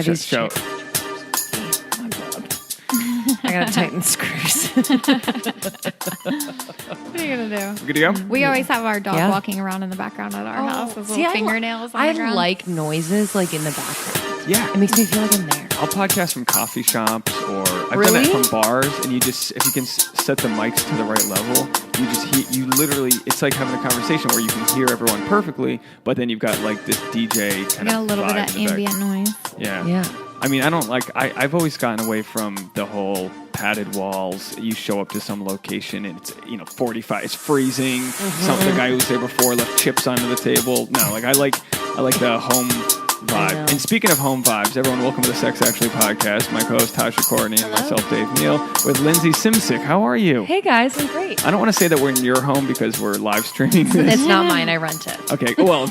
Try these show. I gotta tighten the screws. What are you gonna do? Good to go? We always have our dog Yeah. walking around in the background at our house with See, little fingernails on the I ground. like noises like in the background. Yeah. It makes me feel like I'm there. I'll podcast from coffee shops, or I've done Really? that from bars, and you just, if you can set the mics to the right level, you literally, it's like having a conversation where you can hear everyone perfectly, but then you've got like this DJ You kind got a of little bit vibe of in the back. ambient noise. Yeah. Yeah. I mean, I don't like, I've always gotten away from the whole padded walls. You show up to some location and it's, 45, it's freezing. The guy who was there before left chips onto the table. No, like I like the home vibe. Yeah. And speaking of home vibes, everyone, welcome to the Actually Podcast. My co-host Tasha Courtney and myself, Dave Neal, with Lindsey Simcik. How are you? Hey guys, I'm great. I don't want to say that we're in your home because we're live streaming this. It's not mine. I rent it. Okay, well,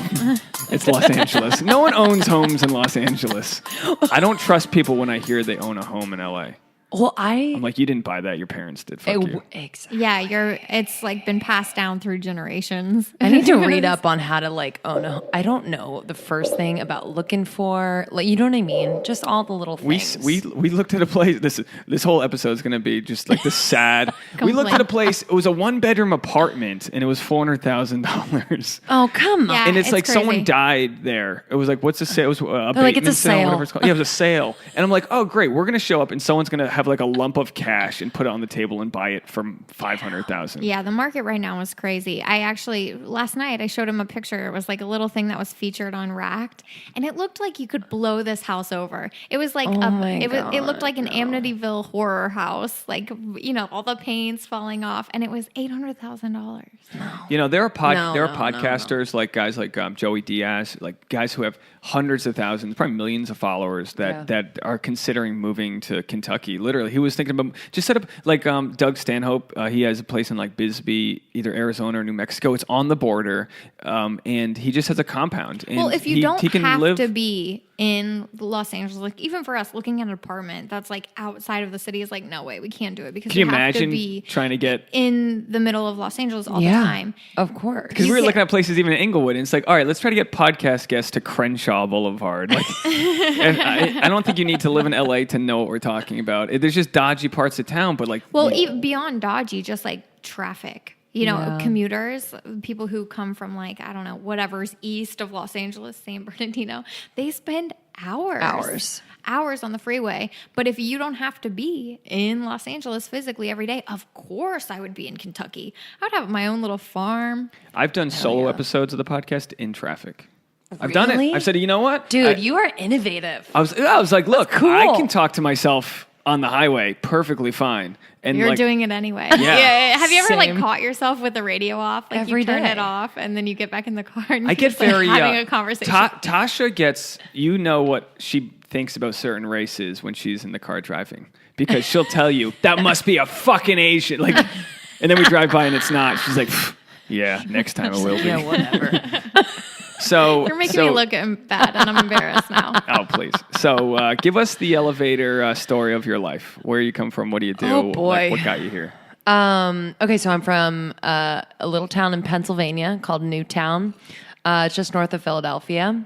it's Los Angeles. No one owns homes in Los Angeles. I don't trust people when I hear they own a home in LA. Well, I'm like, you didn't buy that. Your parents did. Fuck you. Exactly. Yeah, it's like been passed down through generations. I need to read up on how to own a. I don't know the first thing about looking for, you know what I mean? Just all the little things. We looked at a place. This whole episode is going to be just like this sad. We looked at a place. It was a 1-bedroom apartment, and it was $400,000. Oh come on! Yeah. And it's like crazy. someone died there. It was like, what's the sale? It was a like, it's abatement a sale, whatever sale. it's called. Yeah, it was a sale. And I'm like, oh great, we're going to show up, and someone's going to have like a lump of cash and put it on the table and buy it for $500,000. Yeah, the market right now is crazy. Last night I showed him a picture. It was like a little thing that was featured on Racked, and it looked like you could blow this house over. It was like it looked like an Amityville horror house, like all the paint's falling off, and it was $800,000. There are No. podcasters like guys like Joey Diaz, like guys who have hundreds of thousands, probably millions of followers that are considering moving to Kentucky. Literally, he was thinking about just set up like Doug Stanhope. He has a place in like Bisbee, either Arizona or New Mexico. It's on the border, and he just has a compound. And Well, if you he don't can have live, to be in Los Angeles, like even for us, looking at an apartment that's like outside of the city is like, no way, we can't do it because can you have to imagine be trying to get? in the middle of Los Angeles all Yeah, the time. of course. Because we were looking at places even in Inglewood, and it's like, all right, let's try to get podcast guests to Crenshaw Boulevard. Like, and I don't think you need to live in LA to know what we're talking about. There's just dodgy parts of town, but like, Well, even beyond dodgy, just like traffic. Commuters, people who come from like, I don't know, whatever's east of Los Angeles, San Bernardino, they spend hours on the freeway. But if you don't have to be in Los Angeles physically every day, of course I would be in Kentucky. I would have my own little farm. I've done solo episodes of the podcast in traffic. I've done Really? it. I've said, you know what, Dude, you are innovative. I was like, look, cool. I can talk to myself on the highway perfectly fine. And You're like, doing it anyway. Yeah. Have you ever Same. caught yourself with the radio off? Like Every you turn day. it off and then you get back in the car and I get just, like, very having a conversation. Tasha gets, what she thinks about certain races when she's in the car driving, because she'll tell you that must be a fucking Asian, like, and then we drive by and it's not. She's like, yeah, next time it will be. Yeah, whatever. So You're making me look bad and I'm embarrassed now. Oh, please. So give us the elevator story of your life. Where you come from? What do you do? Oh, boy. Like, what got you here? Okay, so I'm from a little town in Pennsylvania called Newtown. It's just north of Philadelphia.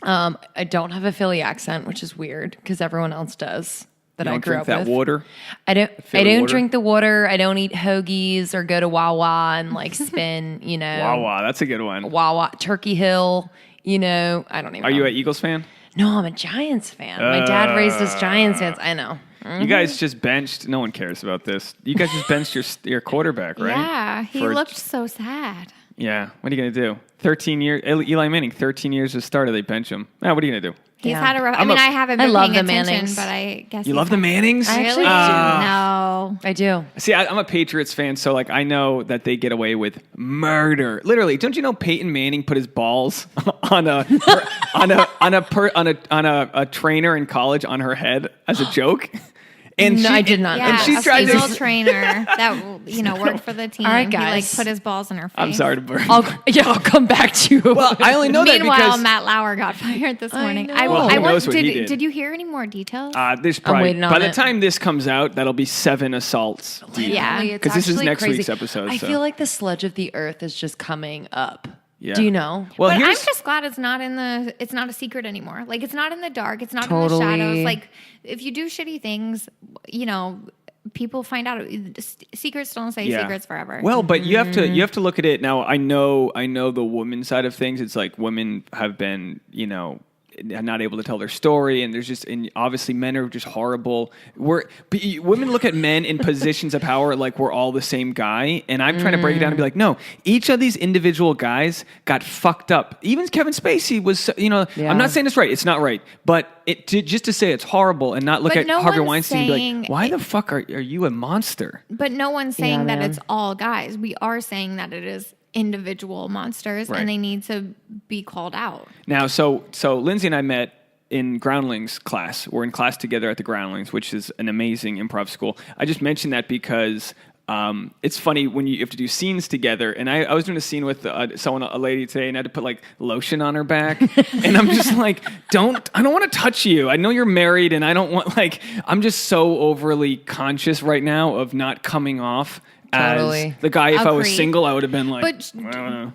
I don't have a Philly accent, which is weird because everyone else does. That You I don't grew drink up that with. water? I don't Philly water? drink the water. I don't eat hoagies or go to Wawa and like spin, Wawa, that's a good one. Wawa, Turkey Hill, I don't even know. Are you an Eagles fan? No, I'm a Giants fan. My dad raised us Giants fans. I know. You guys just benched. No one cares about this. You guys just benched your quarterback, right? Yeah, he looked so sad. Yeah. What are you gonna do? 13 years. Eli Manning, 13 years as starter. They bench him. What are you gonna do? He's Yeah. had a rough. I haven't been love paying the attention, Mannings. but I guess You love the Mannings? I actually No. I do. See, I'm a Patriots fan, so like I know that they get away with murder. Literally, don't you know Peyton Manning put his balls on a trainer in college on her head as a joke? And No, I did not. Yeah, And she a tried physical to. trainer that worked for the team. All right, He guys. put his balls in her face. I'm sorry to burn. I'll come back to you. Well, I only know that Meanwhile, because Matt Lauer got fired this morning. know. Well, who knows what he did. Did you hear any more details? there's probably waiting on by the it. time this comes out, that'll be 7 assaults. deep. Yeah. It's 'Cause this is actually next crazy. week's episode, I so. feel like the sludge of the earth is just coming up. Yeah. Do you know? Well, but I'm just glad it's not a secret anymore. Like, it's not in the dark. It's not in the shadows. Like, if you do shitty things, people find out. Secrets don't stay secrets forever. Well, but you have to look at it now. I know the women's side of things. It's like women have been, not able to tell their story, and obviously men are just horrible. Women look at men in positions of power like we're all the same guy, and I'm trying to break it down and be like, no, each of these individual guys got fucked up. Even Kevin Spacey was, I'm not saying it's right, it's not right, but just to say it's horrible and not look at Harvey Weinstein and be like, why the fuck are you a monster? But no one's saying that it's all guys. We are saying that it is individual monsters, and they need to be called out. Now, so Lindsey and I met in Groundlings class. We're in class together at the Groundlings, which is an amazing improv school. I just mentioned that because it's funny when you have to do scenes together. And I was doing a scene with a lady today, and I had to put like lotion on her back. And I'm just like, I don't want to touch you. I know you're married, and I don't want I'm just so overly conscious right now of not coming off as the guy. If I was single, I would have been like, but I don't know.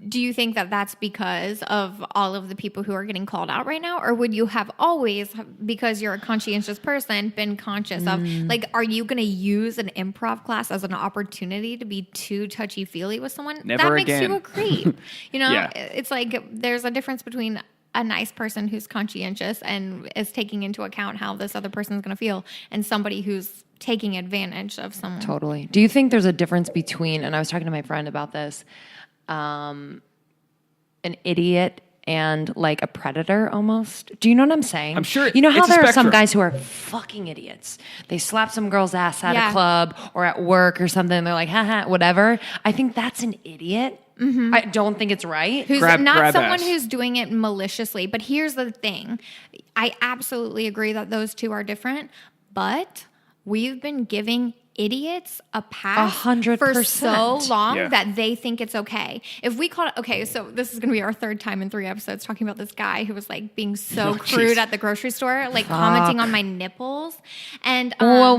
Do you think that that's because of all of the people who are getting called out right now? Or would you have always, because you're a conscientious person, been conscious of, are you going to use an improv class as an opportunity to be too touchy-feely with someone? Never again. That makes you a creep. Yeah. It's like there's a difference between a nice person who's conscientious and is taking into account how this other person is going to feel, and somebody who's taking advantage of someone. Totally. Do you think there's a difference between, and I was talking to my friend about this, an idiot and like a predator almost? Do you know what I'm saying? I'm sure. You know how there are some spectrum. guys who are fucking idiots. They slap some girl's ass at a club or at work or something. They're like, haha, whatever. I think that's an idiot. Mm-hmm. I don't think it's right. Who's not someone ass. Who's doing it maliciously. But here's the thing. I absolutely agree that those two are different, but we've been giving idiots a pass 100% for so long that they think it's okay. If we call it, so this is going to be our third time in 3 episodes talking about this guy who was like being so crude at the grocery store, like commenting on my nipples. And whoa.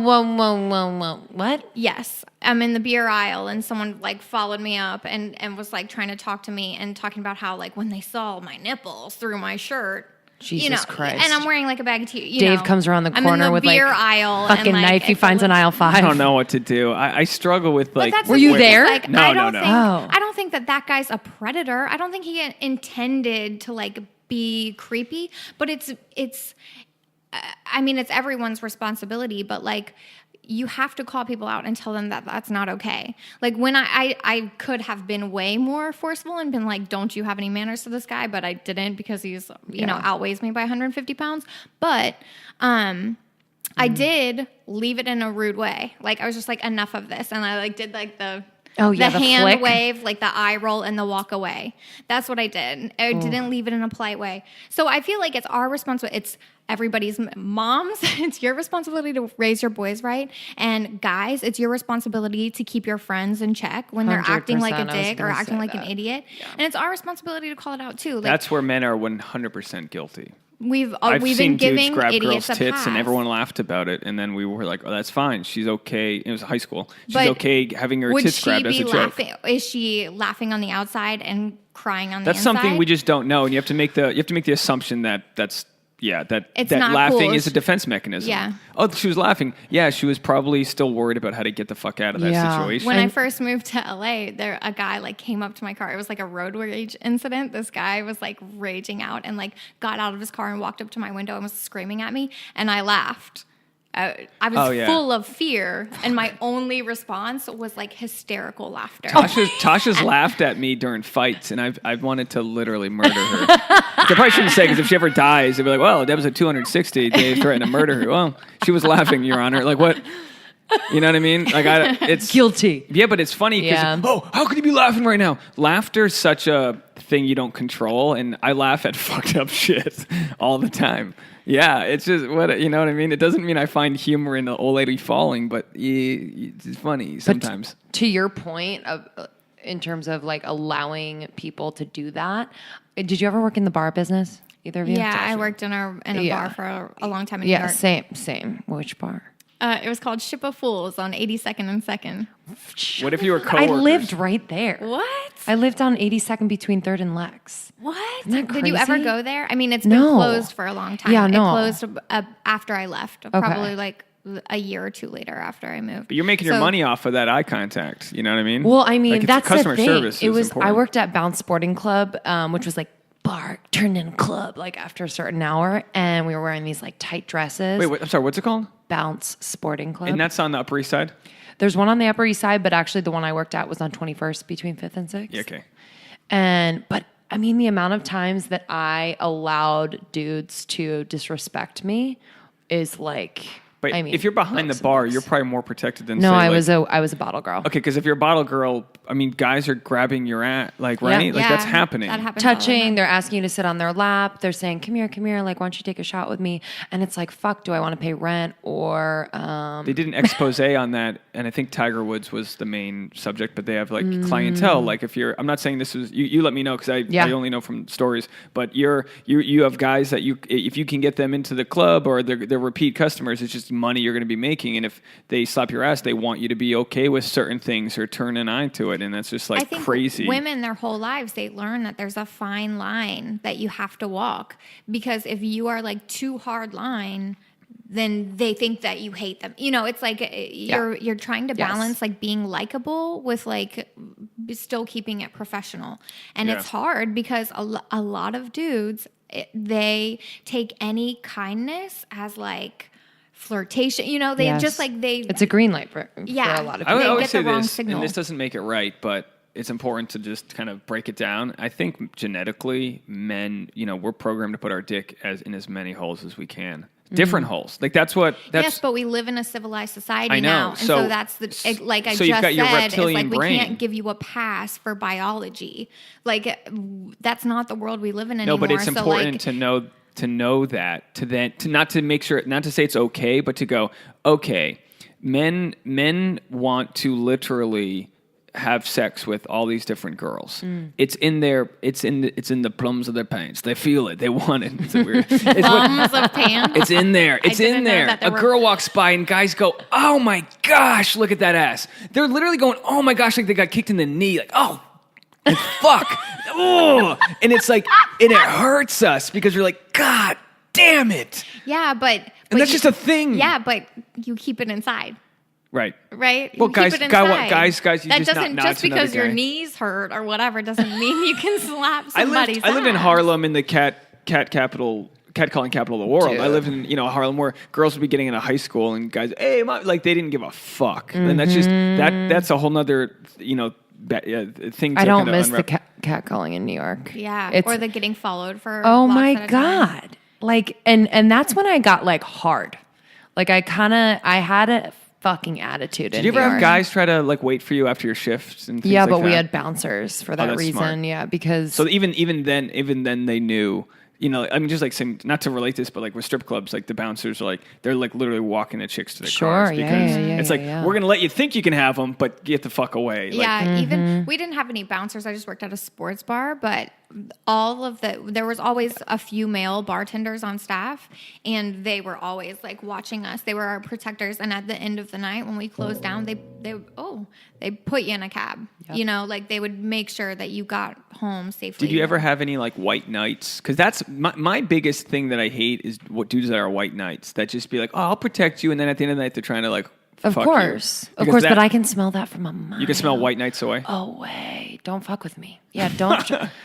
What? Yes. I'm in the beer aisle and someone like followed me up and was like trying to talk to me and talking about how like when they saw my nipples through my shirt, Jesus Christ. And I'm wearing like a bag of tea. Dave comes around the corner with beer like aisle fucking and, knife he finds in aisle 5. I don't know what to do. I struggle with like. Were you there? Like, No. I don't think that guy's a predator. I don't think he intended to like be creepy. But it's everyone's responsibility. But like, you have to call people out and tell them that that's not okay. Like when I could have been way more forceful and been like, don't you have any manners to this guy? But I didn't because he's, outweighs me by 150 pounds. But I did leave it in a rude way. Like I was just like, enough of this. And I like did like the hand flick. wave, like the eye roll and the walk away. That's what I did. I didn't leave it in a polite way. So I feel like it's our responsibility. It's everybody's moms. It's your responsibility to raise your boys right. And guys, it's your responsibility to keep your friends in check when they're acting like a dick or acting like an idiot. Yeah. And it's our responsibility to call it out too. Like, that's where men are 100% guilty. We've seen been giving dudes grab idiots girls' a tits, pass. and everyone laughed about it. And then we were like, "Oh, that's fine. She's okay." It was high school. She's okay having her tits grabbed as a joke. Is she laughing on the outside and crying on the inside? That's something we just don't know, and you have to make the assumption that that laughing cool. is a defense mechanism. Yeah. Oh, she was laughing. Yeah, she was probably still worried about how to get the fuck out of that situation. When I first moved to LA, a guy like came up to my car. It was like a road rage incident. This guy was like raging out and like got out of his car and walked up to my window and was screaming at me, and I laughed. I was full of fear, and my only response was like hysterical laughter. Tasha's laughed at me during fights, and I've wanted to literally murder her. I probably shouldn't say, because if she ever dies, they'd be like, "Well, that was a 260. Dave threatened to murder her." Well, she was laughing, Your Honor. Like what? You know what I mean? Like it's guilty. Yeah, but it's funny because how could you be laughing right now? Laughter's such a thing you don't control, and I laugh at fucked up shit all the time. Yeah, it's just you know what I mean? It doesn't mean I find humor in the old lady falling, but it's funny sometimes. But to your point in terms of like allowing people to do that, did you ever work in the bar business? Either of you? Yeah, I worked in a bar for a long time in New York. Same. Which bar? It was called Ship of Fools on 82nd and 2nd. What if you were coworkers? I lived right there. What? I lived on 82nd between 3rd and Lex. What? Isn't that Did you ever crazy? go there? I mean, it's been No. closed for a long time. Yeah, no. It closed after I left, probably like a year or two later after I moved. But you're making your money off of that eye contact. You know what I mean? Well, I mean, Like, it's that's customer the thing. service. It is was. important. I worked at Bounce Sporting Club, which was like bar turned in club, like after a certain hour, and we were wearing these like tight dresses. Wait, I'm sorry. What's it called? Bounce Sporting Club. And that's on the Upper East Side. There's one on the Upper East Side, but actually the one I worked at was on 21st between 5th and 6th. Yeah, okay. But I mean, the amount of times that I allowed dudes to disrespect me is like. But I mean, if you're behind the books and bar, books. you're probably more protected than. No, say, I like, was a bottle girl. Okay, because if you're a bottle girl, I mean, guys are grabbing your ass, like, right? Yeah. Like, that's happening. That happens all the Touching, time. they're asking you to sit on their lap. They're saying, come here, like, why don't you take a shot with me? And it's like, fuck, do I want to pay rent or... They did an expose on that, and I think Tiger Woods was the main subject, but they have, like, clientele. Like, if you're... I'm not saying this is... You let me know, because I only know from stories, but you have guys that if you can get them into the club or they're repeat customers, it's just money you're going to be making, and if they slap your ass, they want you to be okay with certain things or turn an eye to it, and that's just, like, I think crazy. Women, their whole lives, they learn that there's a fine line that you have to walk. Because if you are like too hard line, then they think that you hate them. You know, it's like you're trying to balance like being likable with like still keeping it professional. And it's hard because a lot of dudes, they take any kindness as like flirtation. You know, they just like it's a green light for a lot of people. I would They always get say the wrong this, signal. and this doesn't make it right, but it's important to just kind of break it down. I think genetically, men, we're programmed to put our dick in as many holes as we can. Different holes. Like that's yes, but we live in a civilized society I know. now. And so that's like I so just you've got your said, it's reptilian like we brain. can't give you a pass for biology. Like that's not the world we live in anymore. No, but it's so important like, to know that, not to say it's okay, but to go, okay, men want to literally have sex with all these different girls. It's in the plums of their pants. They feel it. They want it. It's weird. plums of pants. It's in there. It's in there. A girl walks by and guys go, "Oh my gosh, look at that ass." They're literally going, "Oh my gosh," like they got kicked in the knee. Like, "Oh, like, fuck." Oh, and it's like, and it hurts us because we're like, "God damn it." Yeah, but And that's just a thing. Yeah, but you keep it inside. Right. Right? Well, You guys, keep it inside. guys, you that just doesn't not just to another because your guy. knees hurt or whatever doesn't mean you can slap somebody's I lived in ass. Harlem in the cat capital. Catcalling capital of the world. Dude. I lived in Harlem where girls would be getting into high school and guys, hey, like they didn't give a fuck. And that's just that's a whole nother thing. I to don't kinda miss unwrap. the catcalling in New York. Yeah, or the getting followed for Oh blocks my at a time. God. Like, and that's when I got like hard. Like I had a fucking attitude. Did you ever have guys try to like wait for you after your shifts and things Yeah, like but that? we had bouncers for that that's reason. smart. Yeah, because So even then they knew. I mean, just like saying, not to relate this, but like with strip clubs, like the bouncers are like, they're like literally walking the chicks to their cars because it's like, we're going to let you think you can have them, but get the fuck away. Yeah, even we didn't have any bouncers. I just worked at a sports bar, but there was always a few male bartenders on staff, and they were always like watching us. They were our protectors, and at the end of the night when we closed down, they put you in a cab. Yep. Like they would make sure that you got home safely. Did you ever have any like white knights? Because that's my biggest thing that I hate is what dudes that are white knights that just be like, oh, I'll protect you, and then at the end of the night they're trying to like. Of fuck course, you. of course, but I can smell that from a mile. You can smell white knights away. Away, don't fuck with me. Yeah,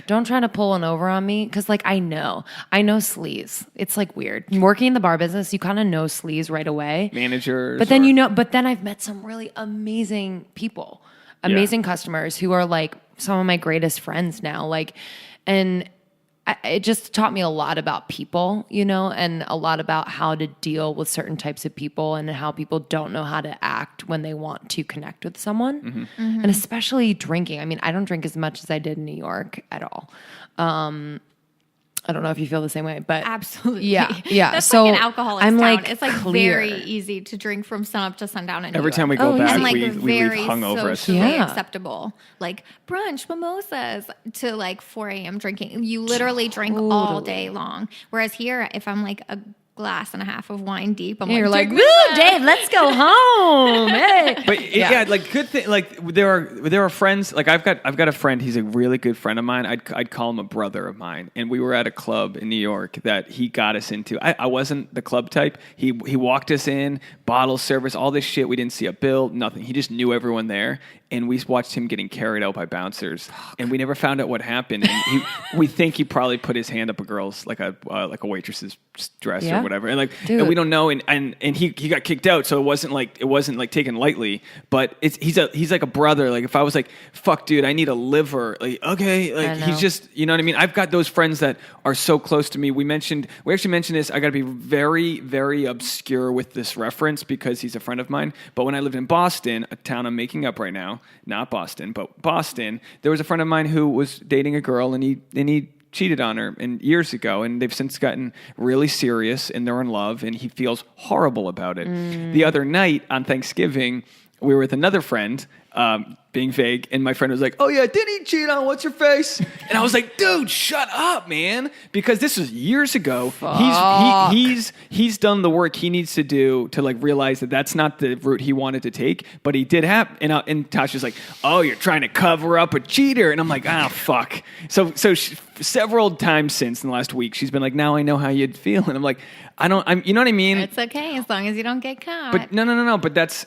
don't try to pull one over on me because like I know sleaze. It's like weird working in the bar business. You kind of know sleaze right away. Managers, but then but then I've met some really amazing people, amazing customers who are like some of my greatest friends now. Like, and. It just taught me a lot about people, and a lot about how to deal with certain types of people and how people don't know how to act when they want to connect with someone. Mm-hmm. And especially drinking. I mean, I don't drink as much as I did in New York at all. I don't know if you feel the same way, but absolutely, yeah. That's so like an alcoholic I'm town. like It's like clear. very easy to drink from sunup to sundown. In Every New time we York. go back, and like we leave very hungover. socially acceptable, like brunch, mimosas to like 4 a.m. drinking. You literally drink all day long. Whereas here, if I'm like glass and a half of wine deep. I'm You're like, "Take woo, me back." Dave, let's go home. Hey. But like good thing. Like there are friends. Like I've got a friend. He's a really good friend of mine. I'd call him a brother of mine. And we were at a club in New York that he got us into. I wasn't the club type. He walked us in, bottle service, all this shit. We didn't see a bill, nothing. He just knew everyone there. And we watched him getting carried out by bouncers, and we never found out what happened. And we think he probably put his hand up a girl's, like a waitress's dress or whatever, and and we don't know. And he got kicked out, so it wasn't like taken lightly. But he's like a brother. Like if I was like, fuck, dude, I need a liver. Like okay, like he's just, you know what I mean. I've got those friends that are so close to me. We actually mentioned this. I got to be very, very obscure with this reference because he's a friend of mine. But when I lived in Boston, a town I'm making up right now. Not Boston, but Boston. There was a friend of mine who was dating a girl, and he cheated on her years ago, and they've since gotten really serious, and they're in love, and he feels horrible about it. The other night on Thanksgiving, we were with another friend, being vague, and my friend was like, "Oh yeah, did he cheat on what's her face?" And I was like, "Dude, shut up, man!" Because this was years ago. He's done the work he needs to do to like realize that that's not the route he wanted to take, but he did have. And Tasha's like, "Oh, you're trying to cover up a cheater," and I'm like, "Ah, fuck." So several times since in the last week, she's been like, "Now I know how you'd feel," and I'm like, you know what I mean? It's okay as long as you don't get caught. But no. But that's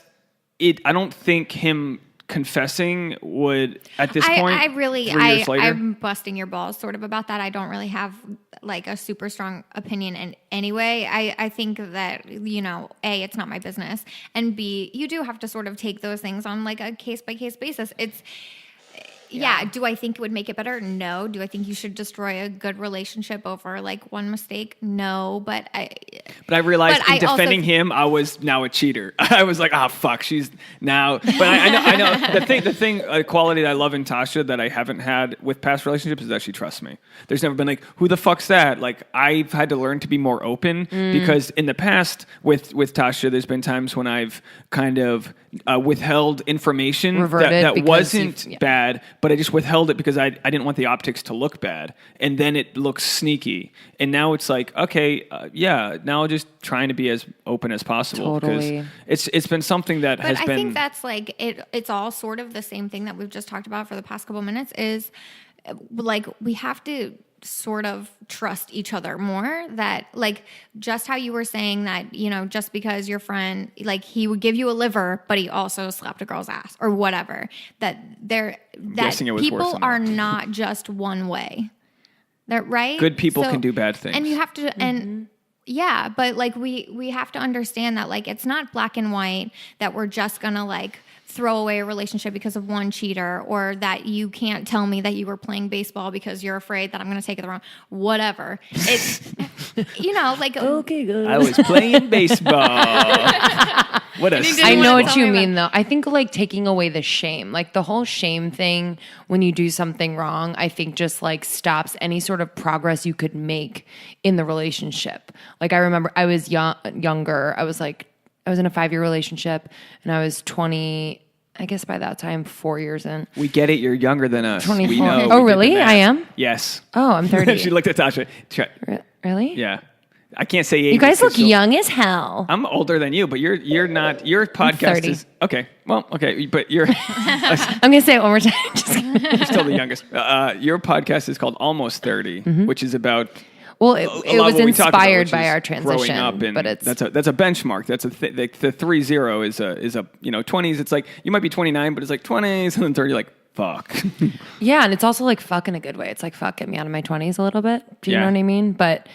it. I don't think him confessing would at this point. I'm busting your balls sort of about that. I don't really have like a super strong opinion in any way. I think that, you know, A, it's not my business, and B, you do have to sort of take those things on like a case by case basis. Yeah. Do I think it would make it better? No. Do I think you should destroy a good relationship over like one mistake? No. But I realized in defending him, I was now a cheater. I was like, fuck, she's now. But I know the quality that I love in Tasha that I haven't had with past relationships is that she trusts me. There's never been like, who the fuck's that? Like I've had to learn to be more open because in the past with Tasha, there's been times when I've kind of withheld information that wasn't bad, but I just withheld it because I didn't want the optics to look bad, and then it looks sneaky. And now it's like, okay, now just trying to be as open as possible. Totally. Because it's been something that has been. I think that's like it's all sort of the same thing that we've just talked about for the past couple minutes. Is like we have to sort of trust each other more. That like just how you were saying that, you know, just because your friend, like he would give you a liver, but he also slapped a girl's ass or whatever, that people are not just one way. That right? Good people can do bad things. And you have to, and yeah, but like we have to understand that like it's not black and white, that we're just gonna like throw away a relationship because of one cheater, or that you can't tell me that you were playing baseball because you're afraid that I'm going to take it the wrong, whatever. It's, you know, like, okay, good. I was playing baseball. I know what you mean though. I think like taking away the shame, like the whole shame thing when you do something wrong, I think just like stops any sort of progress you could make in the relationship. Like I remember I was younger. I was in a 5-year relationship and I was 20, I guess by that time, 4 years in. We get it. You're younger than us. 24. We know. Oh, really? I am? Yes. Oh, I'm 30. She looked at Tasha. Really? Yeah. I can't say age. You guys look young as hell. I'm older than you, but you're not. Your podcast is okay. Well, okay, but you're. I'm gonna say it one more time. You're still the youngest. Your podcast is called Almost 30, which is about. Well, it was inspired by our transition, up, but it's that's a benchmark. That's the 30 is a 20s. It's like you might be 29, but it's like 20s, and then 30, like fuck. Yeah, and it's also like fuck in a good way. It's like fuck, get me out of my 20s a little bit. Do you know what I mean? But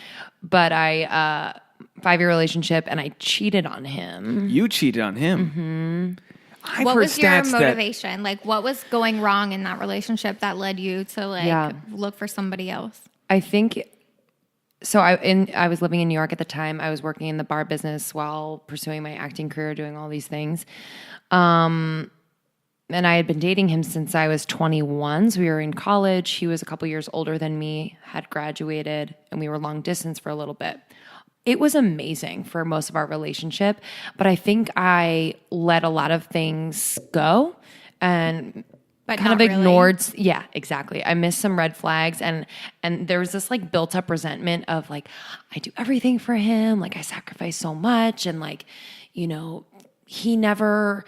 I 5-year relationship, and I cheated on him. You cheated on him. Mm-hmm. What was your motivation? Like, what was going wrong in that relationship that led you to like look for somebody else? I think. So I was living in New York at the time. I was working in the bar business while pursuing my acting career, doing all these things. And I had been dating him since I was 21. So we were in college. He was a couple years older than me, had graduated, and we were long distance for a little bit. It was amazing for most of our relationship, but I think I let a lot of things go. And But kind of not really. ignored. Yeah, exactly. I missed some red flags, and there was this like built up resentment of like, I do everything for him, like I sacrifice so much, and like, you know, he never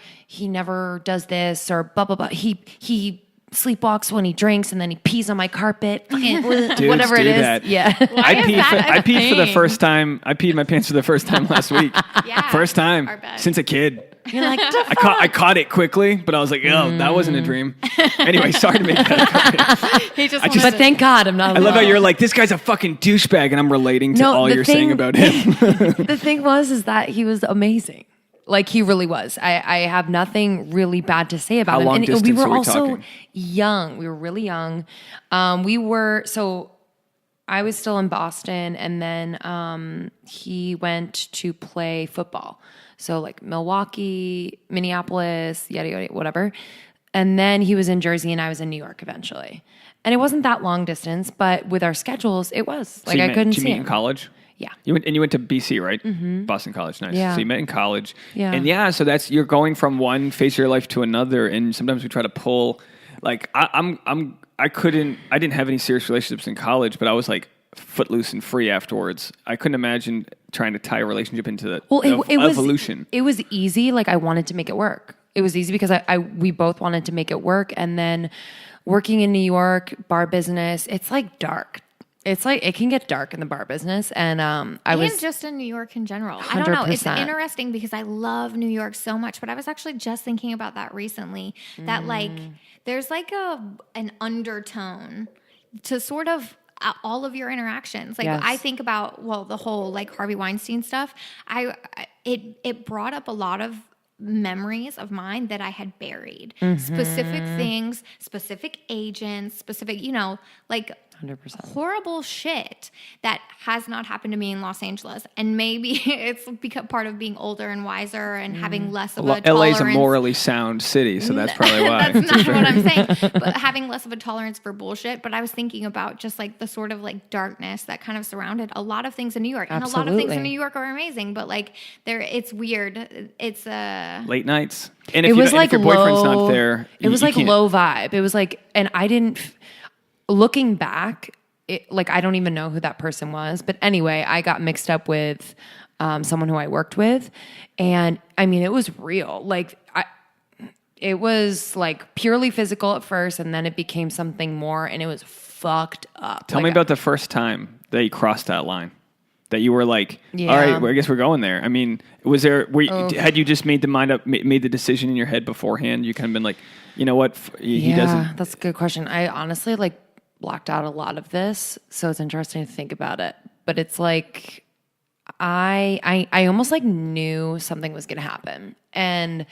does this or blah blah blah. He sleepwalks when he drinks, and then he pees on my carpet. Whatever it is. That. Yeah. I peed for the first time. I peed my pants for the first time last week. Yeah. First time since a kid. You're like, I caught it quickly, but I was like, oh, that wasn't a dream. Anyway, sorry to make that. But thank God I'm not. I love how you're like, this guy's a fucking douchebag, and I'm relating to all you're saying about him. The thing is that he was amazing. Like he really was. I have nothing really bad to say about him. Long and distance we were are we also talking? young. We were really young. I was still in Boston, and then he went to play football. So like Milwaukee, Minneapolis, yada yada, whatever. And then he was in Jersey, and I was in New York eventually. And it wasn't that long distance, but with our schedules, it was like I couldn't see him. Did you meet in college? Yeah. You went to BC, right? Mm-hmm. Boston College, nice. Yeah. So you met in college. Yeah. And so you're going from one phase of your life to another, and sometimes we try to pull. Like I didn't have any serious relationships in college, but I was like footloose and free afterwards. I couldn't imagine trying to tie a relationship into the evolution. It was easy. Like I wanted to make it work. It was easy because we both wanted to make it work. And then working in New York, bar business, it's like dark. It's like it can get dark in the bar business, and just in New York in general. 100%. I don't know. It's interesting because I love New York so much, but I was actually just thinking about that recently. That like there's like an undertone to sort of all of your interactions. Like I think about the whole like Harvey Weinstein stuff. It brought up a lot of memories of mine that I had buried. Specific things, specific agents, specific, like 100%. Horrible shit that has not happened to me in Los Angeles. And maybe it's because part of being older and wiser and having less of a tolerance. LA's a morally sound city, so that's probably why. That's not what I'm saying. But having less of a tolerance for bullshit. But I was thinking about just like the sort of like darkness that kind of surrounded a lot of things in New York. Absolutely. And a lot of things in New York are amazing, but like it's weird. It's late nights. And if your boyfriend's not there, it was like low vibe. It was like, and I didn't. Looking back, I don't even know who that person was. But anyway, I got mixed up with someone who I worked with. And I mean, it was real. Like, it was like purely physical at first, and then it became something more, and it was fucked up. Tell me about the first time that you crossed that line. That you were like, all right, well, I guess we're going there. I mean, had you just made the decision in your head beforehand? You kind of been like, you know what, he doesn't. That's a good question. I honestly blocked out a lot of this, so it's interesting to think about it. But it's like I almost like knew something was going to happen, and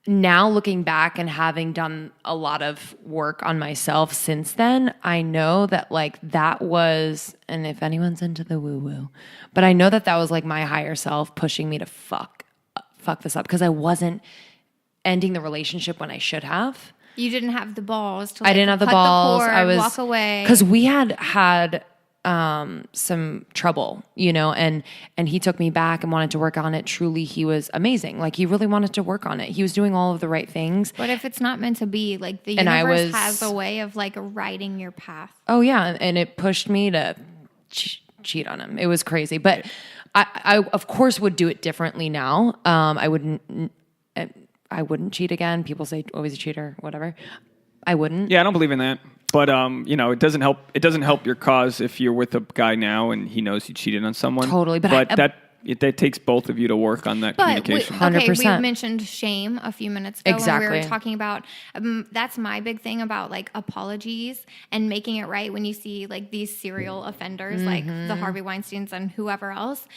now looking back and having done a lot of work on myself since then, I know that like that was, and if anyone's into the woo woo, but I know that was like my higher self pushing me to fuck this up because I wasn't ending the relationship when I should have. You didn't have the balls to I didn't have the balls. I was walk away because we had some trouble, and he took me back and wanted to work on it. Truly, he was amazing. Like he really wanted to work on it. He was doing all of the right things. But if it's not meant to be, like the universe has a way of like writing your path. Oh yeah, and it pushed me to cheat on him. It was crazy, but I of course would do it differently now. I wouldn't cheat again. People say always a cheater, whatever. I wouldn't. Yeah, I don't believe in that. But it doesn't help. It doesn't help your cause if you're with a guy now and he knows you cheated on someone. Totally, but that takes both of you to work on that communication. 100%. We mentioned shame a few minutes ago. Exactly. When we were talking about that's my big thing about like apologies and making it right when you see like these serial offenders like the Harvey Weinsteins and whoever else.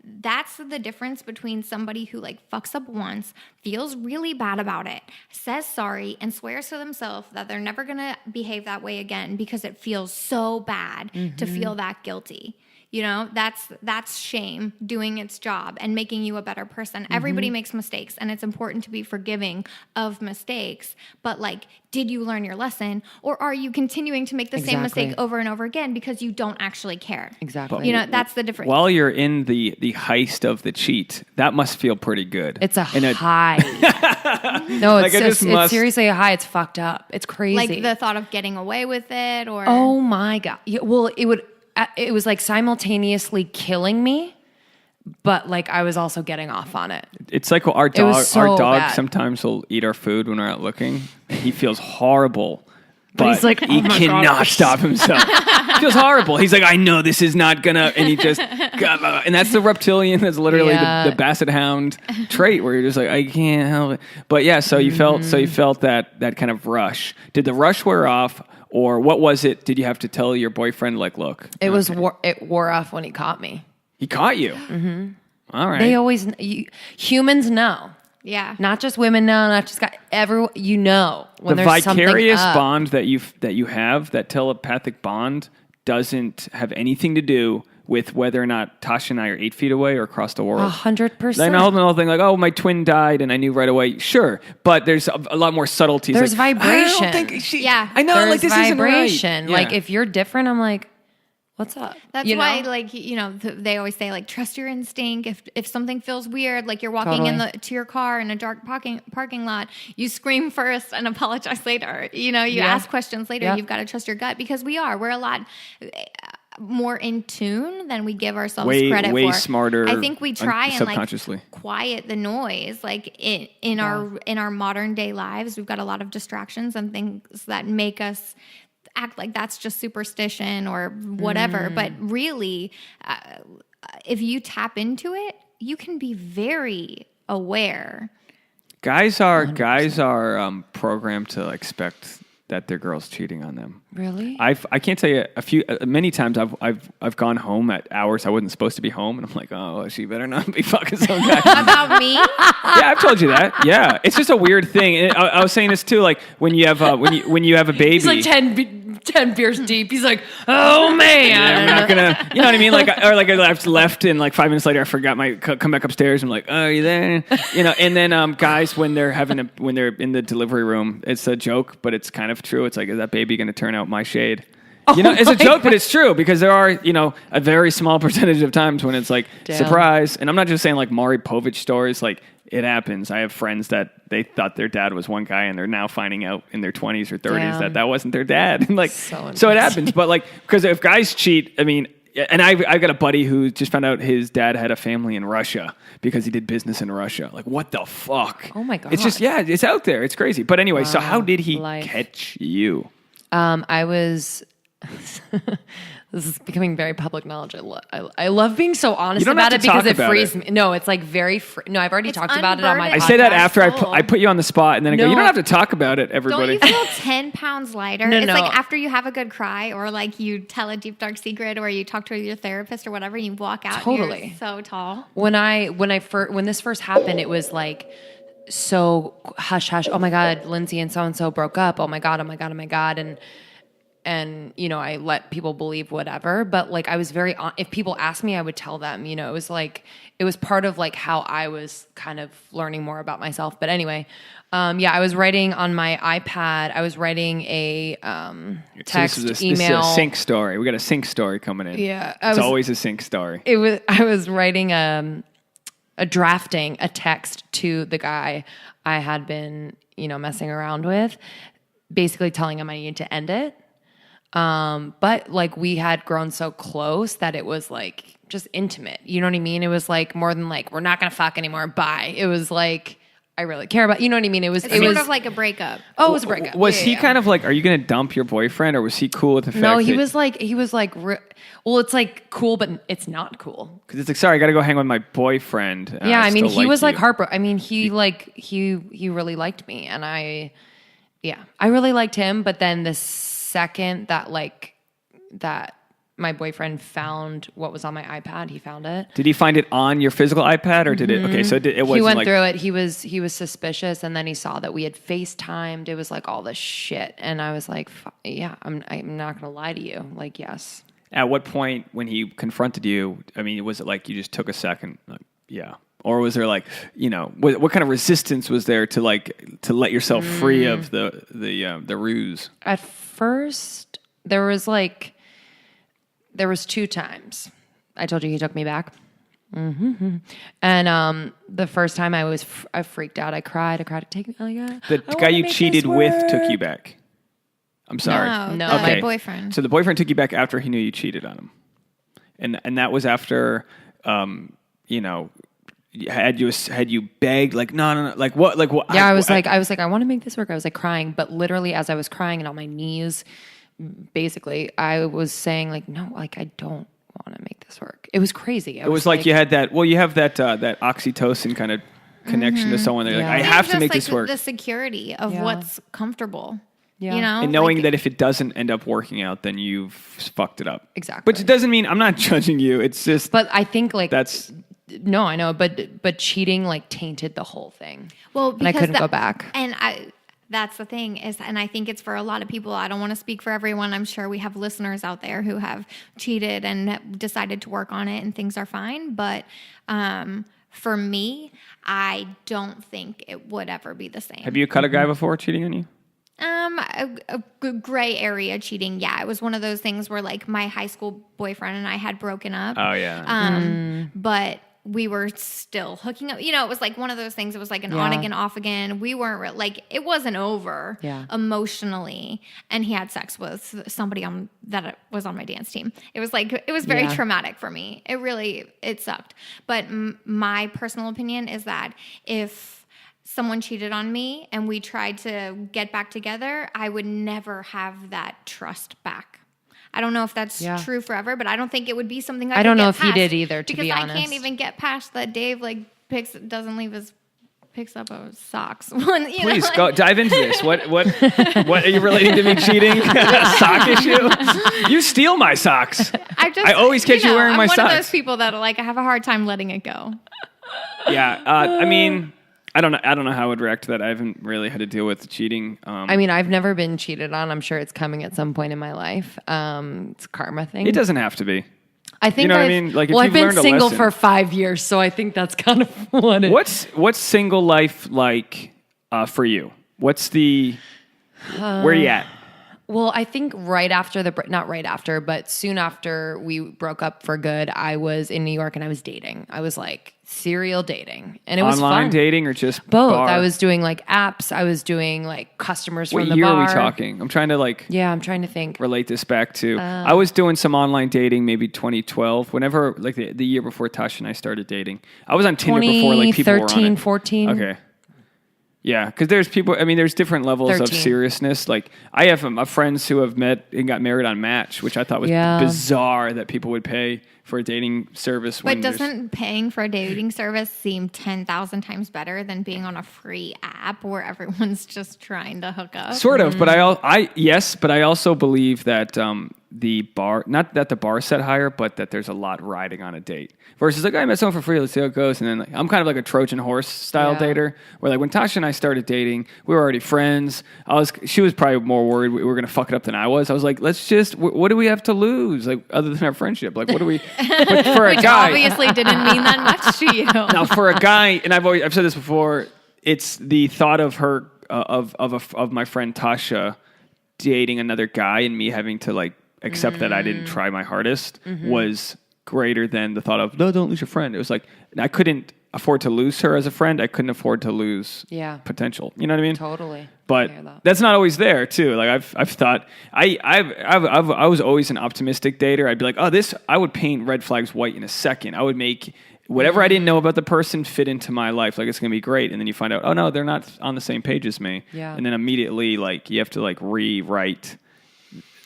That's the difference between somebody who like fucks up once, feels really bad about it, says sorry, and swears to themselves that they're never gonna behave that way again because it feels so bad to feel that guilty. That's shame doing its job and making you a better person. Everybody makes mistakes, and it's important to be forgiving of mistakes. But like, did you learn your lesson, or are you continuing to make the same mistake over and over again because you don't actually care? Exactly. That's the difference. While you're in the heist of the cheat, that must feel pretty good. It's a high. No, it's seriously a high. It's fucked up. It's crazy. Like the thought of getting away with it, or oh my God. Yeah, well, it was like simultaneously killing me, but like I was also getting off on it. It's like our dog bad. sometimes will eat our food when we're out looking. He feels horrible. But he's like, he cannot stop himself. He feels horrible. He's like, I know this is not gonna, and he just, and that's the reptilian. That's literally the basset hound trait, where you're just like, I can't help it. But yeah, so you felt that kind of rush. Did the rush wear off, or what was it? Did you have to tell your boyfriend, like, look? It wore off when he caught me. He caught you. Mm-hmm. All right. They always humans know. Yeah. Not just women know, not just guys. Everyone, when the there's vicarious something up. bond that you have, that telepathic bond, doesn't have anything to do with whether or not Tasha and I are 8 feet away or across the world. 100%. Then the whole thing like, oh, my twin died and I knew right away. Sure, but there's a lot more subtleties. There's like, vibration. I don't think she. Yeah. I know. There's like this vibration. isn't right. Like if you're different, I'm like, what's up? That's why, like, they always say, like, trust your instinct. If something feels weird, like you're walking to your car in a dark parking lot, you scream first and apologize later. You ask questions later. Yep. You've got to trust your gut, because we're a lot more in tune than we give ourselves credit for. Way smarter. I think we try and subconsciously quiet the noise. Like in our modern day lives, we've got a lot of distractions and things that make us act like that's just superstition or whatever. But really, if you tap into it, you can be very aware. Guys are programmed to expect that their girl's cheating on them. Really? I can't tell you many times I've gone home at hours I wasn't supposed to be home, and I'm like, oh, she better not be fucking some guy. About me? Yeah, I've told you that. Yeah, it's just a weird thing. And I was saying this too, like when you have when you have a baby. He's like 10 beers deep. He's like, oh man. Yeah, I'm not gonna, you know what I mean? Like, or like I left, and like 5 minutes later I forgot come back upstairs. I'm like, oh, are you there? And then guys, when they're in the delivery room, it's a joke, but it's kind of true. It's like, is that baby going to turn out my shade? It's a joke, but it's true, because there are, a very small percentage of times when it's like, surprise. And I'm not just saying like Maury Povich stories, like it happens. I have friends that they thought their dad was one guy, and they're now finding out in their 20s or 30s that wasn't their dad. And like, so it happens. But like, because if guys cheat, I mean, and I've got a buddy who just found out his dad had a family in Russia because he did business in Russia. Like, what the fuck? Oh my God. It's just, it's out there. It's crazy. But anyway, so how did he catch you? I was... This is becoming very public knowledge. I love being so honest about it because it frees me. No, it's like very free. No, I've already talked about it on my podcast. I say that after I put you on the spot, and then I go, you don't have to talk about it, everybody. Don't you feel 10 pounds lighter? It's like after you have a good cry, or like you tell a deep, dark secret, or you talk to your therapist or whatever, and you walk out and you're so tall. When this first happened, it was like so hush hush. Oh my God, Lindsey and so broke up. Oh my God. And I let people believe whatever, but like I was if people asked me, I would tell them, it was like, it was part of like how I was kind of learning more about myself. But anyway, I was writing on my iPad. I was writing a text email. This is a sync story. We got a sync story coming in. Yeah. It's always a sync story. I was writing drafting a text to the guy I had been, messing around with, basically telling him I needed to end it. But like we had grown so close that it was like just intimate. You know what I mean? It was like more than like, we're not going to fuck anymore. Bye. It was like, I really care about, you know what I mean? It was sort of like a breakup. Oh, it was a breakup. Was he kind of like, are you going to dump your boyfriend, or was he cool with the fact No, he was like, well, it's like cool, but it's not cool. Cause it's like, sorry, I got to go hang with my boyfriend. Yeah. I mean, he was like heartbroken. I mean, he really liked me, and I really liked him. But then the second that my boyfriend found what was on my iPad, he found it. Did he find it on your physical iPad, or did it? Okay, so it wasn't. He went through it. He was suspicious, and then he saw that we had FaceTimed. It was like all this shit, and I was like, "Yeah, I'm not gonna lie to you. Like, yes." At what point, when he confronted you, I mean, was it like you just took a second? Like, yeah. Or was there like, what kind of resistance was there to let yourself free of the ruse? At first, there was 2 times. I told you he took me back. And the first time I freaked out. I cried. Take me. The guy you cheated with took you back. I'm sorry. No, Okay. my boyfriend. So the boyfriend took you back after he knew you cheated on him, and that was after, had you begged like no, like what Yeah, I was like I want to make this work. I was like crying, but literally as I was crying and on my knees, basically I was saying like no, like I don't want to make this work. It was crazy. It was like you had that. Well, you have that oxytocin kind of connection to someone. They're like, I have to make this work. The security of what's comfortable. Yeah. And knowing that if it doesn't end up working out, then you've fucked it up. Exactly. Which doesn't mean I'm not judging you. It's just. But I think like that's. No, I know, but cheating like tainted the whole thing. Well, and I couldn't go back. And that's the thing is, and I think it's for a lot of people. I don't want to speak for everyone. I'm sure we have listeners out there who have cheated and decided to work on it, and things are fine. But for me, I don't think it would ever be the same. Have you cut a guy before cheating on you? A gray area cheating. Yeah, it was one of those things where like my high school boyfriend and I had broken up. Oh yeah. But we were still hooking up. It was like one of those things. It was like an on again, off again. We weren't like, it wasn't over emotionally. And he had sex with somebody that was on my dance team. It was like, it was very traumatic for me. It sucked. But my personal opinion is that if someone cheated on me and we tried to get back together, I would never have that trust back. I don't know if that's true forever, but I don't think it would be something I don't know if he did either, to be honest. Because I can't even get past that Dave picks up his socks. Please go dive into this. What are you relating to me cheating? Sock issue? You steal my socks. I always catch you wearing my socks. I'm one of those people that I have a hard time letting it go. Yeah, I mean, I don't know how I would react to that. I haven't really had to deal with cheating. I mean, I've never been cheated on. I'm sure it's coming at some point in my life. It's a karma thing. It doesn't have to be. I think what I mean? Like, if I've been single lesson, for 5 years, so I think that's kind of what it is. What's single life like for you? What's the where are you at? Well, I think not right after, but soon after we broke up for good, I was in New York and I was dating. I was like serial dating, and it was fun. Online dating or just both? Bar? I was doing like apps. I was doing like customers from the bar. What year are we talking? I'm trying to think. Relate this back to. I was doing some online dating, maybe 2012. Whenever like the year before Tasha and I started dating, I was on Tinder before like people were on it. 2013, 14. Okay. Yeah, because there's people. I mean, there's different levels 13. of seriousness. Like I have friends who have met and got married on Match, which I thought was bizarre that people would pay for a dating service. But doesn't paying for a dating service seem 10,000 times better than being on a free app where everyone's just trying to hook up? Sort of, but I also believe that the bar, not that the bar set higher, but that there's a lot riding on a date. Versus like, I met someone for free, let's see how it goes. And then like, I'm kind of like a Trojan horse style dater, where like when Tasha and I started dating, we were already friends. She was probably more worried we were going to fuck it up than I was. I was like, let's just, what do we have to lose? Like other than our friendship? Like what do we, but for a guy. Obviously didn't mean that much to you. Now for a guy, and I've said this before, it's the thought of her, of my friend Tasha dating another guy and me having to like, accept that I didn't try my hardest was greater than the thought of, no, don't lose your friend. It was like, I couldn't afford to lose her as a friend. I couldn't afford to lose potential. You know what I mean? Totally. But that's not always there too. Like I've thought, I was always an optimistic dater. I'd be like, I would paint red flags white in a second. I would make whatever I didn't know about the person fit into my life. Like it's going to be great. And then you find out, oh no, they're not on the same page as me. Yeah. And then immediately like you have to like rewrite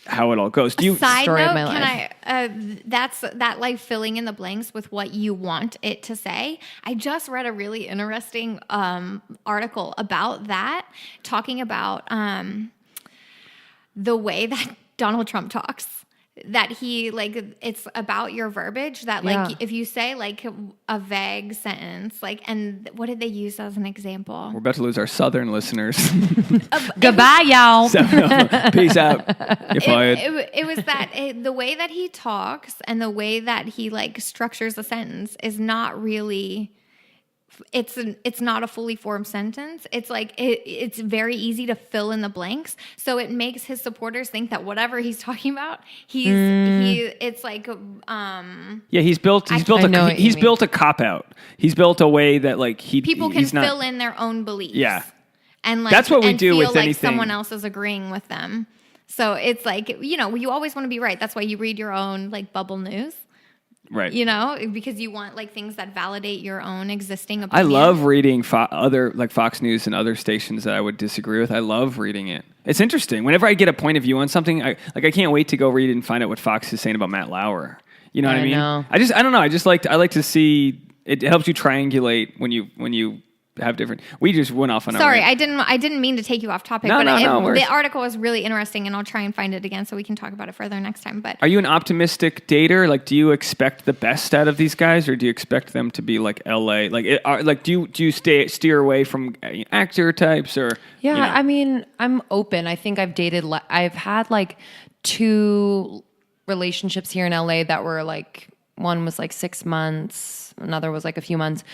how it all goes. Side note, that's that like filling in the blanks with what you want it to say. I just read a really interesting article about that, talking about the way that Donald Trump talks. That he like it's about your verbiage. That like if you say like a vague sentence, like, and what did they use as an example? We're about to lose our Southern listeners. Goodbye, y'all. Peace out. You're fired. It was that the way that he talks and the way that he like structures a sentence is not really it's not a fully formed sentence. It's like it's very easy to fill in the blanks. So it makes his supporters think that whatever he's talking about, it's like he's built a cop out. He's built a way that like people can fill in their own beliefs. Yeah. And like that's what we do feel with like anything. Someone else is agreeing with them. So it's like, you always want to be right. That's why you read your own like bubble news. Right. Because you want like things that validate your own existing opinion. I love reading other like Fox News and other stations that I would disagree with. I love reading it. It's interesting. Whenever I get a point of view on something, I can't wait to go read it and find out what Fox is saying about Matt Lauer. You know what I mean? Know. I don't know. I like to see it helps you triangulate when you have different. We just went off on. Sorry, I didn't mean to take you off topic. No, but the article was really interesting, and I'll try and find it again so we can talk about it further next time. But are you an optimistic dater? Like, do you expect the best out of these guys, or do you expect them to be like LA? Like, do you steer away from actor types or? Yeah, I mean, I'm open. I think I've had like 2 relationships here in LA that were like, one was like 6 months, another was like a few months.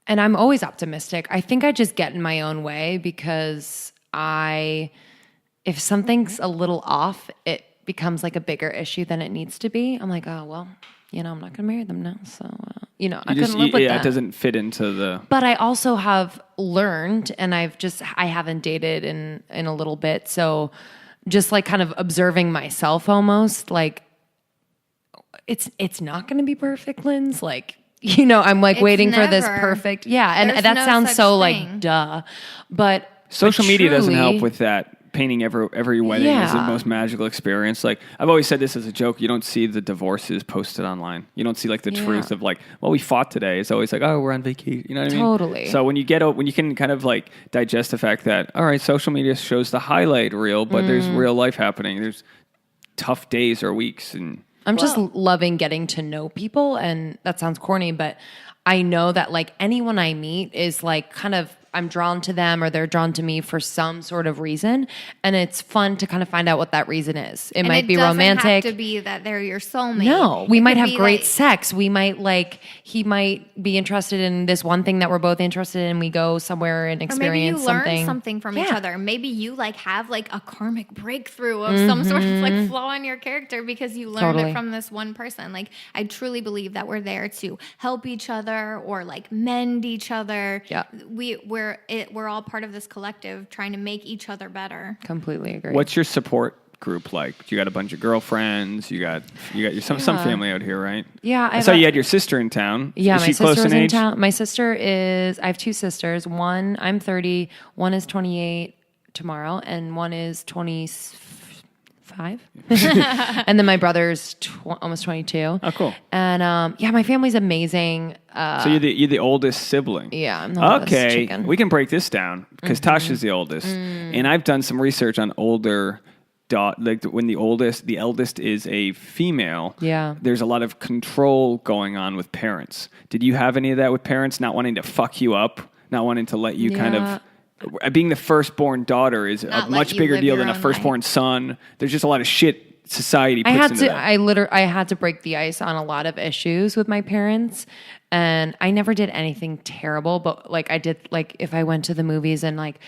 And I'm always optimistic. I think I just get in my own way because if something's a little off, it becomes like a bigger issue than it needs to be. I'm like, oh, well, I'm not going to marry them now. So, I couldn't live with that. It doesn't fit into the... But I also have learned, and I haven't dated in a little bit. So just like kind of observing myself almost, like, it's not going to be perfect, Linz. Like, I'm like waiting for this perfect. Yeah. And There's that no sounds such so thing. like duh, but social media truly, doesn't help with that. Painting every wedding is the most magical experience. Like I've always said this as a joke. You don't see the divorces posted online. You don't see like the truth of like, well, we fought today. It's always like, oh, we're on vacation. You know what I mean? Totally. So when you can kind of like digest the fact that, all right, social media shows the highlight reel, but there's real life happening. There's tough days or weeks and. I'm just loving getting to know people, and that sounds corny, but I know that like anyone I meet is like kind of I'm drawn to them or they're drawn to me for some sort of reason, and it's fun to kind of find out what that reason is. It might be romantic. It doesn't have to be that they're your soulmate. No, we might have great sex. We might he might be interested in this one thing that we're both interested in. We go somewhere and experience something. Or maybe you learn something from each other. Maybe you like have like a karmic breakthrough of some sort of like flaw in your character because you learned it from this one person. Like I truly believe that we're there to help each other or like mend each other. Yeah, we're all part of this collective trying to make each other better. Completely agree. What's your support group like? You got a bunch of girlfriends. You got some family out here, right? Yeah, I saw you had your sister in town. Yeah, is my she sister close was in in age? town. My sister is. I have 2 sisters. One, I'm 30. One is 28 tomorrow, and one is 25. And then my brother's almost 22. Oh, cool. And my family's amazing. So you're the oldest sibling. Yeah, I'm the oldest chicken. We can break this down because Tasha's the oldest, and I've done some research on older. Like when the eldest is a female. Yeah, there's a lot of control going on with parents. Did you have any of that with parents not wanting to fuck you up, not wanting to let you kind of? Being the firstborn daughter is a much bigger deal than a firstborn son. There's just a lot of shit society puts into that. I had to break the ice on a lot of issues with my parents, and I never did anything terrible, but like I did, like if I went to the movies and like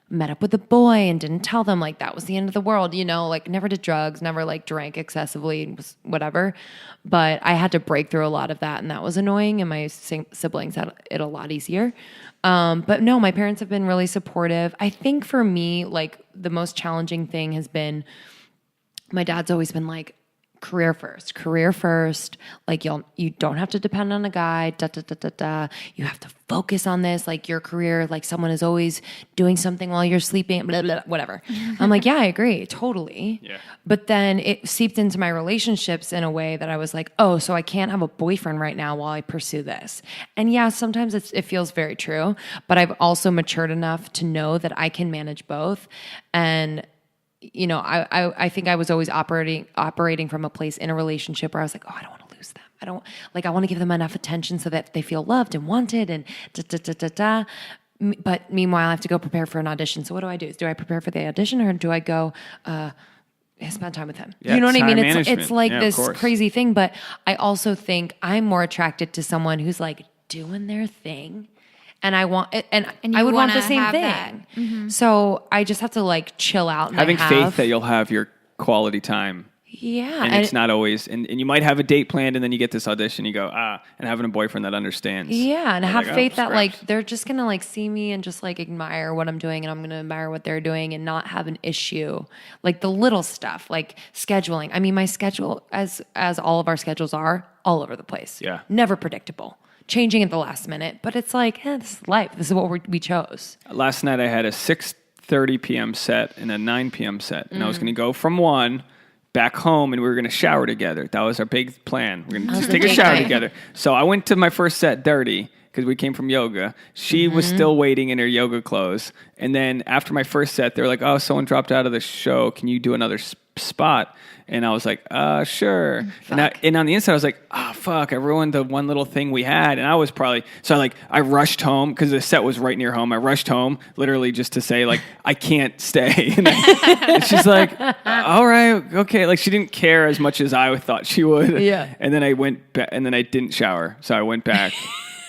met up with a boy and didn't tell them, like that was the end of the world, like never did drugs, never like drank excessively, was whatever. But I had to break through a lot of that, and that was annoying, and my siblings had it a lot easier. But no, my parents have been really supportive. I think for me, like the most challenging thing has been my dad's always been like, career first. Like you don't have to depend on a guy. You have to focus on this. Like your career, like someone is always doing something while you're sleeping, blah, blah, whatever. I'm like, yeah, I agree. Totally. Yeah. But then it seeped into my relationships in a way that I was like, oh, so I can't have a boyfriend right now while I pursue this. And yeah, sometimes it feels very true, but I've also matured enough to know that I can manage both. And I think I was always operating from a place in a relationship where I was like, oh, I don't want to lose them. I want to give them enough attention so that they feel loved and wanted and But meanwhile, I have to go prepare for an audition. So what do? Do I prepare for the audition or do I go spend time with him? Yeah, you know what I mean? It's like this crazy thing. But I also think I'm more attracted to someone who's like doing their thing. And I want it, and you I would want the wanna same have thing. that. Mm-hmm. So I just have to like chill out. And Having faith that you'll have your quality time. Yeah. And it's not always, and you might have a date planned and then you get this audition, you go, and having a boyfriend that understands. Yeah, and have like, faith that scraps. like they're just gonna like see me and just like admire what I'm doing, and I'm gonna admire what they're doing and not have an issue. Like the little stuff, like scheduling. I mean, my schedule, as all of our schedules are, all over the place. Yeah. Never predictable. Changing at the last minute. But it's like, this is life. This is what we chose. Last night I had a 6:30 p.m. set and a 9 p.m. set, and I was going to go from 1 back home, and we were going to shower together. That was our big plan. We're going to just take a shower together. So I went to my first set dirty because we came from yoga. She was still waiting in her yoga clothes. And then after my first set, they were like, oh, someone dropped out of the show. Can you do another spot? And I was like, sure. And on the inside, I was like, fuck, I ruined the one little thing we had. And I was probably, I rushed home because the set was right near home. I rushed home literally just to say, like, I can't stay. And she's like, all right, okay. Like, she didn't care as much as I thought she would. Yeah. And then I went back, and then I didn't shower. So I went back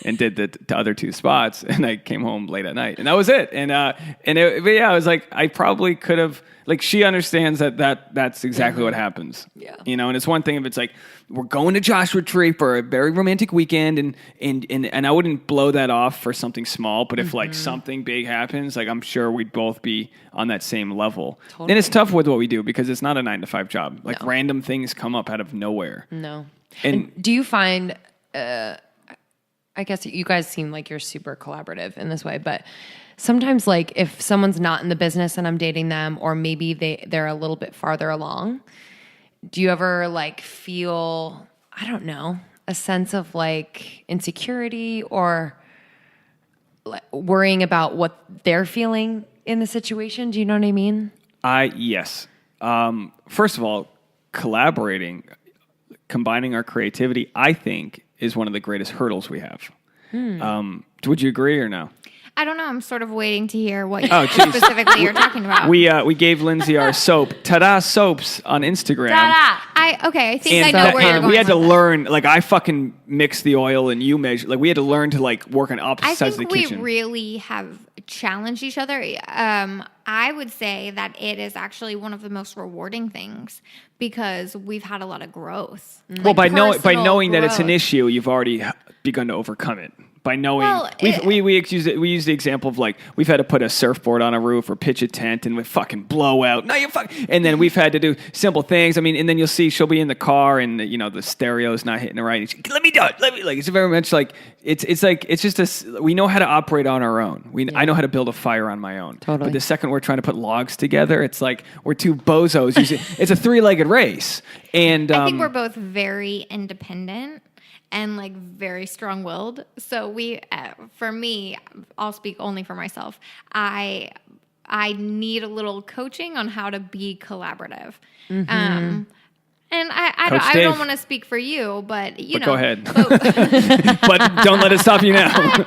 and did the other 2 spots, and I came home late at night. And that was it. But I was like, I probably could have, like, she understands that's exactly what happens. Yeah. You know, and it's one thing if it's like, we're going to Joshua Tree for a very romantic weekend, and I wouldn't blow that off for something small, but if like something big happens, like I'm sure we'd both be on that same level. Totally. And it's tough with what we do because it's not a 9-to-5 job. Like No. random things come up out of nowhere. No. And do you find, I guess you guys seem like you're super collaborative in this way, but sometimes like if someone's not in the business and I'm dating them, or maybe they're a little bit farther along, do you ever like feel, I don't know, a sense of like insecurity or like worrying about what they're feeling in the situation? Do you know what I mean? Yes. First of all, collaborating, combining our creativity, I think is one of the greatest hurdles we have. Would you agree or no? I don't know. I'm sort of waiting to hear what specifically you're talking about. We gave Lindsey our soap, Ta-da Soaps, on Instagram. Ta-da! I think I know where you're going. We had to with learn, like I fucking mix the oil and you measure. Like we had to learn to like work on opposite sides of the I think kitchen. we really have challenged each other. I would say that it is actually one of the most rewarding things because we've had a lot of growth. Well, by knowing that it's an growth. issue, you've already begun to overcome it. By knowing, Well, we use the example of like we've had to put a surfboard on a roof or pitch a tent and we fucking blow out. No, you fuck. And then we've had to do simple things. I mean, and then you'll see she'll be in the car and the stereo's not hitting it right. And she, let me do it. Let me like. It's very much like it's just we know how to operate on our own. I know how to build a fire on my own. Totally. But the second we're trying to put logs together, it's like we're two bozos. It's a 3-legged race. And I think we're both very independent and like very strong-willed. So for me, I'll speak only for myself. I need a little coaching on how to be collaborative. And I don't want to speak for you, but you know. Go ahead. But don't let it stop you now. No,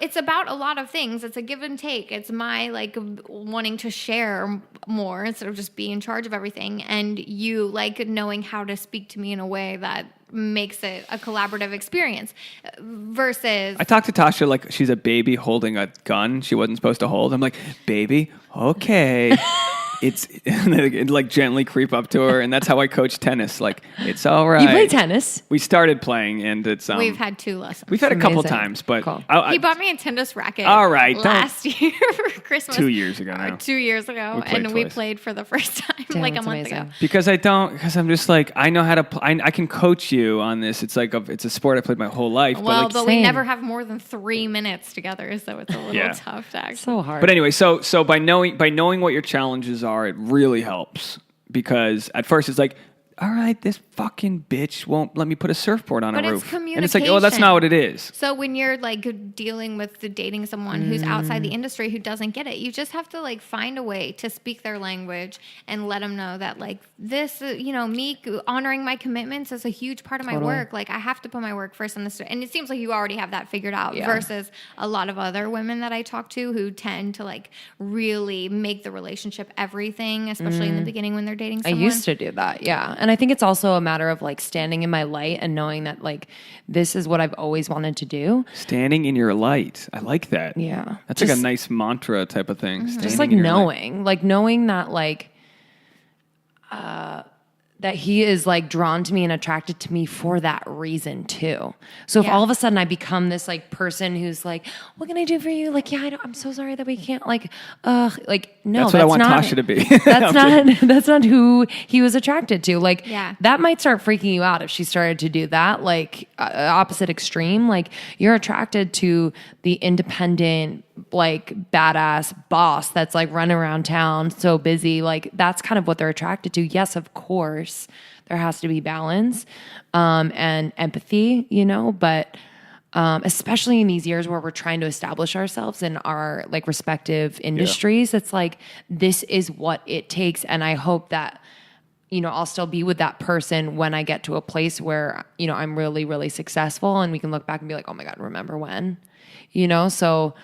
it's about a lot of things. It's a give and take. It's my like wanting to share more instead of just be in charge of everything, and you like knowing how to speak to me in a way that makes it a collaborative experience. Versus, I talked to Tasha like she's a baby holding a gun she wasn't supposed to hold. I'm like, baby, okay. It's like gently creep up to her, and that's how I coach tennis. Like, it's all right. You play tennis? We started playing, and it's we've had 2 lessons. We've had a couple Amazing. times, but Cool. He bought me a tennis racket. All right, last year for Christmas. 2 years ago now. 2 years ago, we played for the first time like a month ago. Because I'm just like I know how to. I can coach you on this. It's like it's a sport I played my whole life. Well, but we Same. never have more than 3 minutes together, so it's a little tough to actually. So hard. But anyway, so by knowing what your challenges are, it really helps because at first it's like, all right, this fucking bitch won't let me put a surfboard on But a it's roof. And it's like, oh, that's communication. not what it is. So when you're like dealing with dating someone who's outside the industry who doesn't get it, you just have to like find a way to speak their language and let them know that like this, me honoring my commitments is a huge part of my work. Like I have to put my work first in this. And it seems like you already have that figured out versus a lot of other women that I talk to who tend to like really make the relationship everything, especially in the beginning when they're dating I someone. used to do that, yeah. And And I think it's also a matter of like standing in my light and knowing that like this is what I've always wanted to do. Standing in your light. I like that. Yeah. That's like a nice mantra type of thing. Just like knowing that like that he is like drawn to me and attracted to me for that reason too. So if all of a sudden I become this like person who's like, what can I do for you? Like, I'm so sorry that we can't no, that's what I want Tasha to be. That's not who he was attracted to. Like that might start freaking you out if she started to do that, like opposite extreme. Like you're attracted to the independent, like badass boss that's like running around town, so busy. Like that's kind of what they're attracted to. Yes, of course, there has to be balance and empathy, but especially in these years where we're trying to establish ourselves in our like respective industries, it's like this is what it takes. And I hope that I'll still be with that person when I get to a place where I'm really, really successful and we can look back and be like, oh my God, remember when? So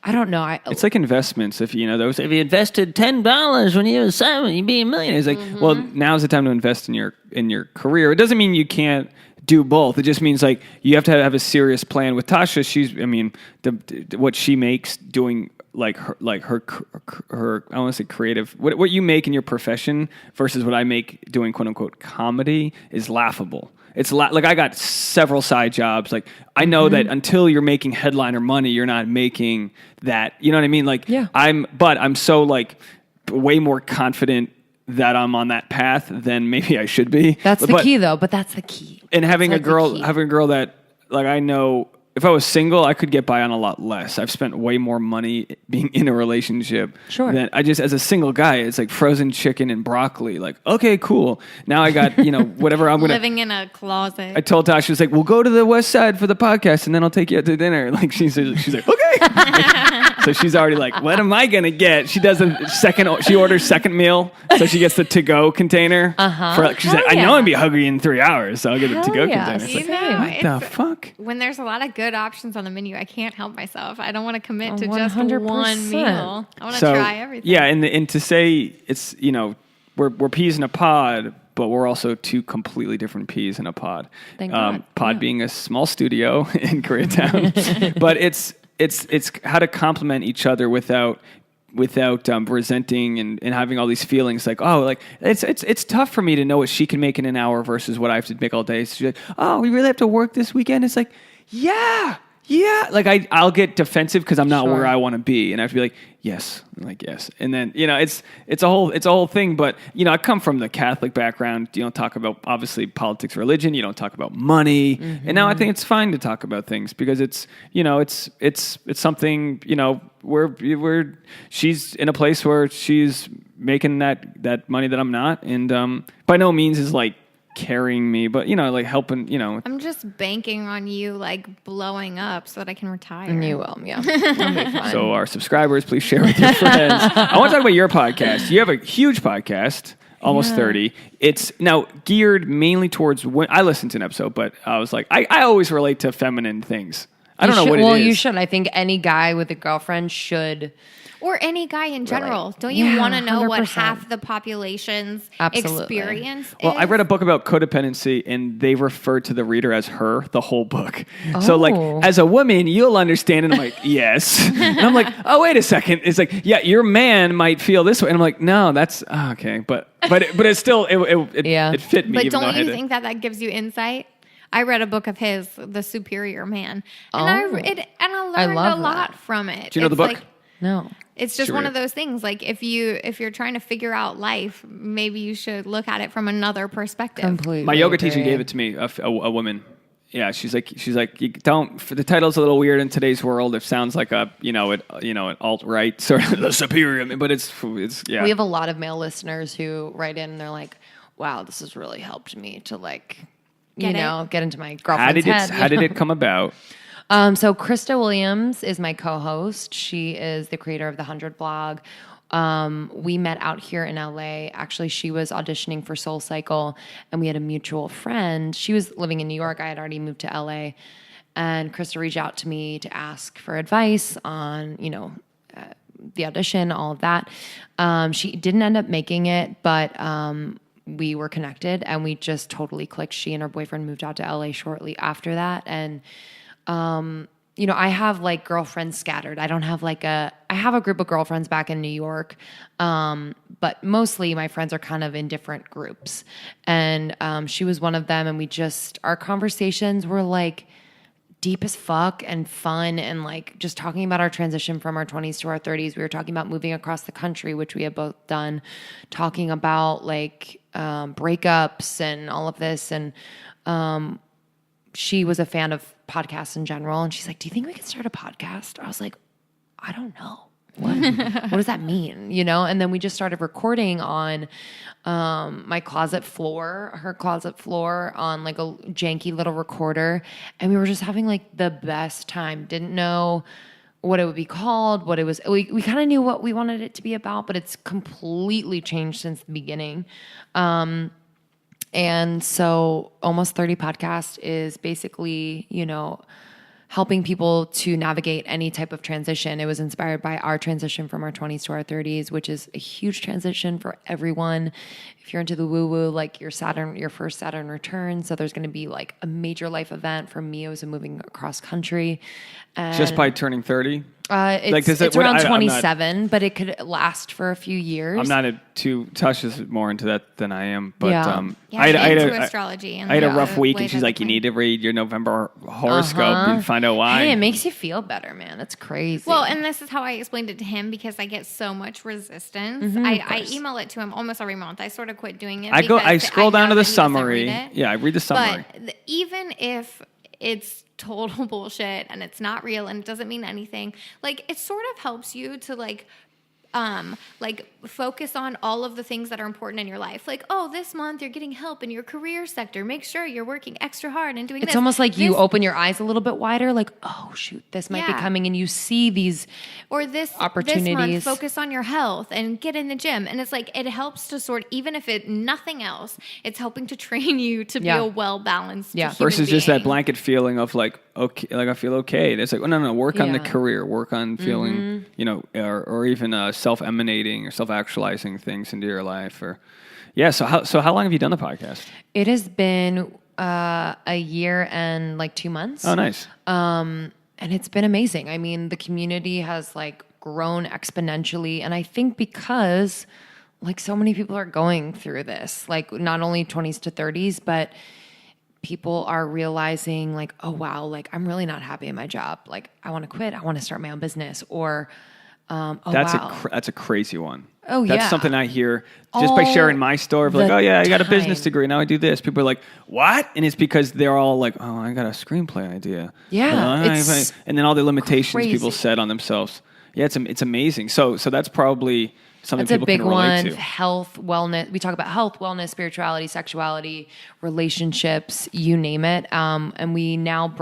I don't know. It's like investments. If you invested $10 when you were 7, you'd be a millionaire. It's like, well, now's the time to invest in your career. It doesn't mean you can't do both. It just means like you have to have a serious plan. With Tasha, what she makes doing like her I don't want to say creative. What you make in your profession versus what I make doing quote unquote comedy is laughable. It's like I got several side jobs. Like I know that until you're making headliner money, you're not making that. You know what I mean? Like I'm so like way more confident that I'm on that path than maybe I should be. That's the key though. But that's the key. And having a girl that like I know. If I was single, I could get by on a lot less. I've spent way more money being in a relationship than I just, as a single guy, it's like frozen chicken and broccoli. Like, okay, cool. Now I got, whatever I'm going to. Living in a closet. I told Tasha, she was like, we'll go to the West Side for the podcast and then I'll take you out to dinner. Like, she's like, okay. So she's already like, what am I going to get? She does she orders second meal. So she gets the to-go container. She's like, I know I'll be hungry in 3 hours. So I'll get a to-go container. It's like, what the fuck? When there's a lot of good options on the menu, I can't help myself. I don't want to commit to just one meal. I want to try everything. Yeah, and to say it's, we're peas in a pod, but we're also two completely different peas in a pod. Thank God. Pod being a small studio in Koreatown. But it's how to complement each other without resenting and having all these feelings like, oh, like it's tough for me to know what she can make in an hour versus what I have to make all day. So she's like, oh, we really have to work this weekend. It's like, yeah. Like I'll get defensive because I'm not where I want to be, and I have to be like, yes, and then it's a whole thing. But I come from the Catholic background. You don't talk about obviously politics, religion. You don't talk about money, and now I think it's fine to talk about things because it's something where she's in a place where she's making that money that I'm not, and by no means is like carrying me, but like helping, I'm just banking on you like blowing up so that I can retire. You will, yeah. That'll be fun. So our subscribers, please share with your friends. I want to talk about your podcast. You have a huge podcast, Almost 30. It's now geared mainly towards I listened to an episode, but I was like, I always relate to feminine things. I don't know what it is. Well, you should. I think any guy with a girlfriend should. Or any guy in general. Really? Don't you want to know 100%. What half the population's experience is? Well, I read a book about codependency, and they refer to the reader as her the whole book. Oh. So, like, as a woman, you'll understand. And I'm like, yes. And I'm like, oh, wait a second. It's like, yeah, your man might feel this way. And I'm like, no, that's okay. But it's still, it fit me. But don't you think that gives you insight? I read a book of his, The Superior Man, and I learned a lot from it. Do you know the book? No. It's just one of those things. Like if you're trying to figure out life, maybe you should look at it from another perspective. Completely. My yoga teacher gave it to me, a woman. Yeah, she's like, you don't. The title's a little weird in today's world. It sounds like an alt-right sort of the superior, but it's yeah. We have a lot of male listeners who write in and they're like, "Wow, this has really helped me to like, get into my girlfriend's head." How did it come about? So Krista Williams is my co-host. She is the creator of the 100 blog. We met out here in LA. Actually, she was auditioning for Soul Cycle, and we had a mutual friend. She was living in New York. I had already moved to LA, and Krista reached out to me to ask for advice on, the audition, all of that. She didn't end up making it, but we were connected, and we just totally clicked. She and her boyfriend moved out to LA shortly after that. And, you know, I have like girlfriends scattered. I don't have I have a group of girlfriends back in New York. But mostly my friends are kind of in different groups. And, she was one of them. And our conversations were like deep as fuck and fun, and like just talking about our transition from our 20s to our 30s. We were talking about moving across the country, which we had both done, talking about like breakups and all of this. And she was a fan of podcasts in general, and she's like, do you think we could start a podcast? I was like, I don't know. What does that mean? You know? And then we just started recording on my closet floor, her closet floor, on like a janky little recorder. And we were just having like the best time. Didn't know what it would be called, what it was. We kind of knew what we wanted it to be about, but it's completely changed since the beginning. And so Almost 30 Podcast is basically, you know, helping people to navigate any type of transition. It was inspired by our transition from our 20s to our 30s, which is a huge transition for everyone. If you're into the woo-woo, like your first Saturn return. So there's going to be like a major life event. For me, it was moving across country. And just by turning 30? It's around 27, but it could last for a few years. I'm not Tasha's more into that than I am. But I had astrology. And I had a rough week, and she's like, you need to read your November horoscope and find out why. Hey, it makes you feel better, man. It's crazy. Well, and this is how I explained it to him, because I get so much resistance. I email it to him almost every month. I sort of quit doing it. I scroll down to the summary. Yeah, I read the summary. But even if it's total bullshit and it's not real and it doesn't mean anything, like it sort of helps you to like focus on all of the things that are important in your life. Like, oh, this month you're getting help in your career sector. Make sure you're working extra hard and doing this. It's almost like you open your eyes a little bit wider, like, oh shoot, this might be coming, and you see these opportunities. This month, focus on your health and get in the gym. And it's like, it helps to even if nothing else, it's helping to train you to be a well-balanced human versus being. Just that blanket feeling of like, okay, like I feel okay. It's like, oh, no, work on the career, work on feeling, you know, or even self-emanating or self-actualizing things into your life. So how long have you done the podcast? It has been a year and like 2 months. Oh, nice. And it's been amazing. I mean, the community has like grown exponentially, and I think because like so many people are going through this, like not only 20s to 30s, but people are realizing like, oh wow, like I'm really not happy in my job. Like I want to quit. I want to start my own business. Or that's a crazy one. Oh yeah, that's something I hear just by sharing my story of like, oh yeah, I got a business degree, now I do this. People are like, what? And it's because they're all like, oh, I got a screenplay idea. Yeah, and then all the limitations crazy. People set on themselves. Yeah, it's amazing. So that's probably something that's people a big can relate one. to. Health, wellness. We talk about health, wellness, spirituality, sexuality, relationships, you name it. And we now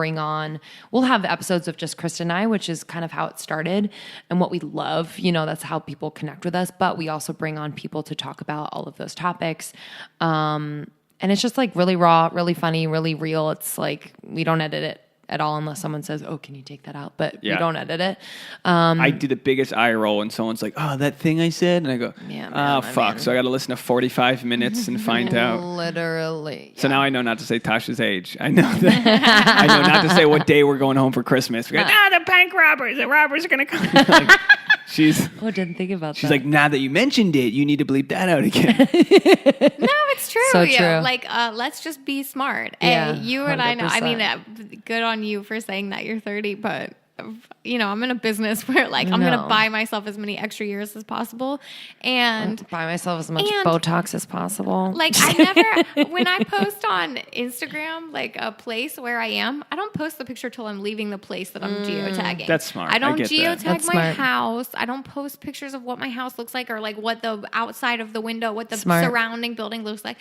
we'll have episodes of just Krista and I, which is kind of how it started and what we love. You know, that's how people connect with us. But we also bring on people to talk about all of those topics. And it's just like really raw, really funny, really real. It's like we don't edit it at all unless someone says, oh, can you take that out? But we don't edit it. I do the biggest eye roll when someone's like, oh, that thing I said? And I go, fuck. So I got to listen to 45 minutes and find out. Literally. So now I know not to say Tasha's age. I know that. I know not to say what day we're going home for Christmas. We're like, the bank robbers. The robbers are going to come. Like, I didn't think about that. She's like, now that you mentioned it, you need to bleep that out again. No, it's true. So true. Like, let's just be smart. Yeah, you and 100%. I know. I mean, good on you for saying that you're 30, but you know, I'm in a business where like I'm going to buy myself as many extra years as possible and buy myself as much Botox as possible. Like when I post on Instagram, like a place where I am, I don't post the picture till I'm leaving the place that I'm geotagging. That's smart. I don't geotag my house. I don't post pictures of what my house looks like or like what the outside of the window, what the surrounding building looks like.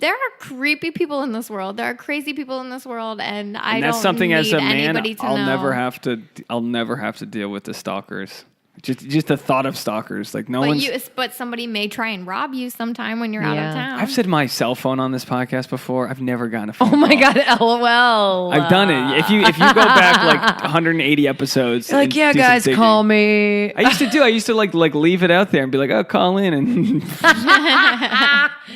There are creepy people in this world. There are crazy people in this world, and that's don't something need as a man, I'll never have to deal with the stalkers. Just the thought of stalkers, like but somebody may try and rob you sometime when you're out of town. I've said my cell phone on this podcast before. I've never gotten a phone. Oh my god, LOL. I've done it. If you go back like 180 episodes, like guys, call me. I used to like leave it out there and be like, oh, call in and.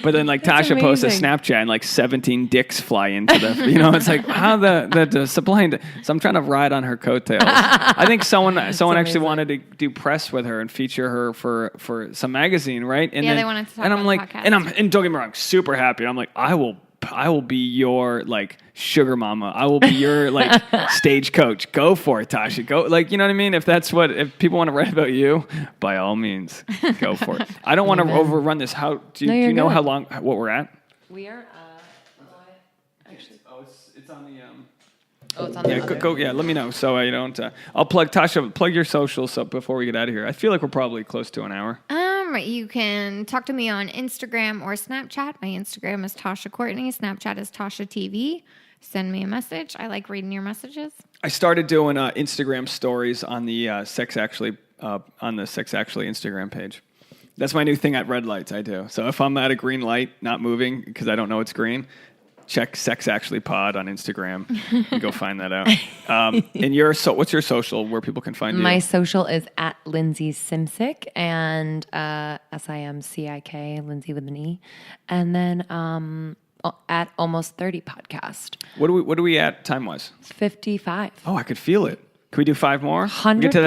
But then like Tasha posts a Snapchat and like 17 dicks fly into the, it's like how the supply. So I'm trying to ride on her coattails. I think someone actually wanted to do press with her and feature her for some magazine, right? And they wanted to talk and about I'm like, the podcast. and don't get me wrong, super happy. I'm like, I will be your like sugar mama. I will be your like stage coach. Go for it, Tasha. Go, like, you know what I mean? If people want to write about you, by all means, go for it. I don't want to overrun this. Do you know how long, what we're at? We are, actually. It's on the, it's on the other. let me know. So I don't, I'll Tasha, plug your socials up before we get out of here. I feel like we're probably close to an hour. You can talk to me on Instagram or Snapchat. My Instagram is Tasha Courtney. Snapchat is Tasha TV. Send me a message. I like reading your messages. I started doing Instagram stories on the Sex Actually Instagram page. That's my new thing at red lights. I do. So if I'm at a green light, not moving because I don't know it's green, check Sex Actually Pod on Instagram and go find that out. And what's your social where people can find you? My social is at Lindsey Simcik and SIMCIK, Lindsey with an E. And then at Almost 30 Podcast. What are we at time-wise? 55. Oh, I could feel it. Can we do 5 more? 100%. We'll get to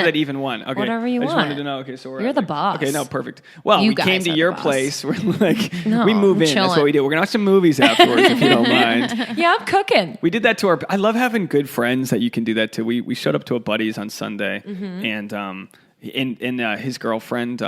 that even one. Okay. Whatever you want. I just wanted to know. Okay, so you're the boss. Okay, no, perfect. Well, we came to your place. We're like, no, we move in. chilling. That's what we do. We're going to watch some movies afterwards if you don't mind. Yeah, I'm cooking. We did that to I love having good friends that you can do that to. We showed up to a buddy's on Sunday, and his girlfriend,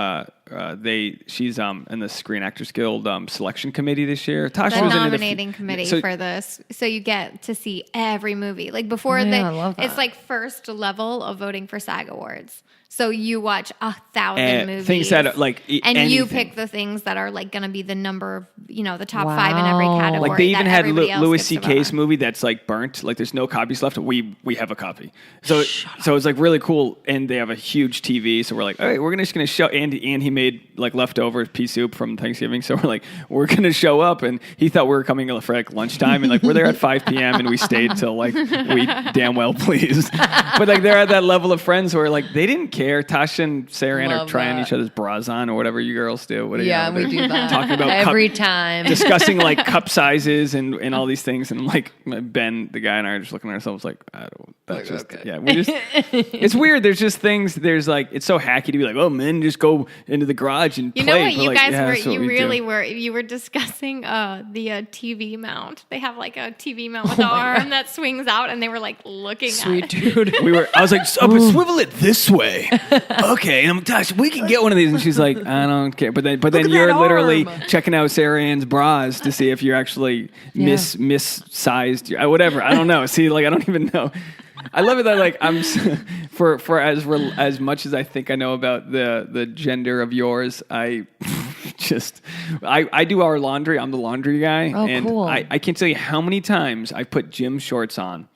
she's in the Screen Actors Guild selection committee this year. Tasha the was nominating committee for this, so you get to see every movie. Like before, I love that. It's like first level of voting for SAG Awards. So you watch 1,000 movies, things that like, and anything. You pick the things that are like going to be the number, the top 5 in every category. Like they even had Louis C.K.'s C.K.'s movie that's like burnt. Like there's no copies left. We have a copy. So it's like really cool, and they have a huge TV. So we're like, all right, we're just gonna show. And he made like leftover pea soup from Thanksgiving. So we're like, we're gonna show up, and he thought we were coming for like lunchtime, and like we're there at 5 p.m. and we stayed till like we damn well pleased. But like they're at that level of friends where like they didn't care. Tasha and Sarah Ann are trying each other's bras on or whatever you girls do. We do that talking about every time, discussing like cup sizes and all these things. And like Ben, the guy, and I are just looking at ourselves like, it's weird. There's just things. There's like it's so hacky to be like, oh, men just go into the garage and play. You know what you guys were? You were discussing the TV mount. They have like a TV mount with an arm that swings out, and they were like looking at it. Dude. I was like, swivel it this way. Okay, and I'm Tasha, we can get one of these, and she's like, I don't care. But then you're literally checking out Sarah Ann's bras to see if you're actually missized, whatever. I don't know. See, like I don't even know. I love it that like I'm for as much as I think I know about the gender of yours, I do our laundry. I'm the laundry guy, and cool. I can't tell you how many times I put gym shorts on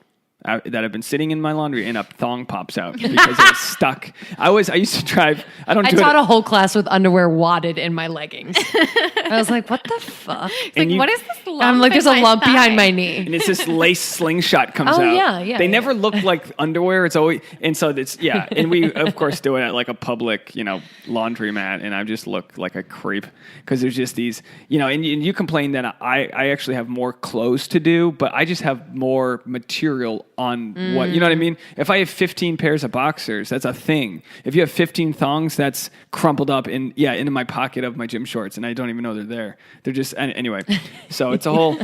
that have been sitting in my laundry, and a thong pops out because it's stuck. I used to drive. I taught a whole class with underwear wadded in my leggings. I was like, what the fuck? What is this lump? I'm like, there's a lump thigh behind my knee. And it's this lace slingshot comes out. Yeah. They never look like underwear. It's always, and so it's, and we, of course, do it at like a public, laundromat, and I just look like a creep because there's just these, and you complain that I actually have more clothes to do, but I just have more material on what, you know what I mean? If I have 15 pairs of boxers, that's a thing. If you have 15 thongs, that's crumpled up into my pocket of my gym shorts, and I don't even know they're there. They're just, anyway. So it's a whole,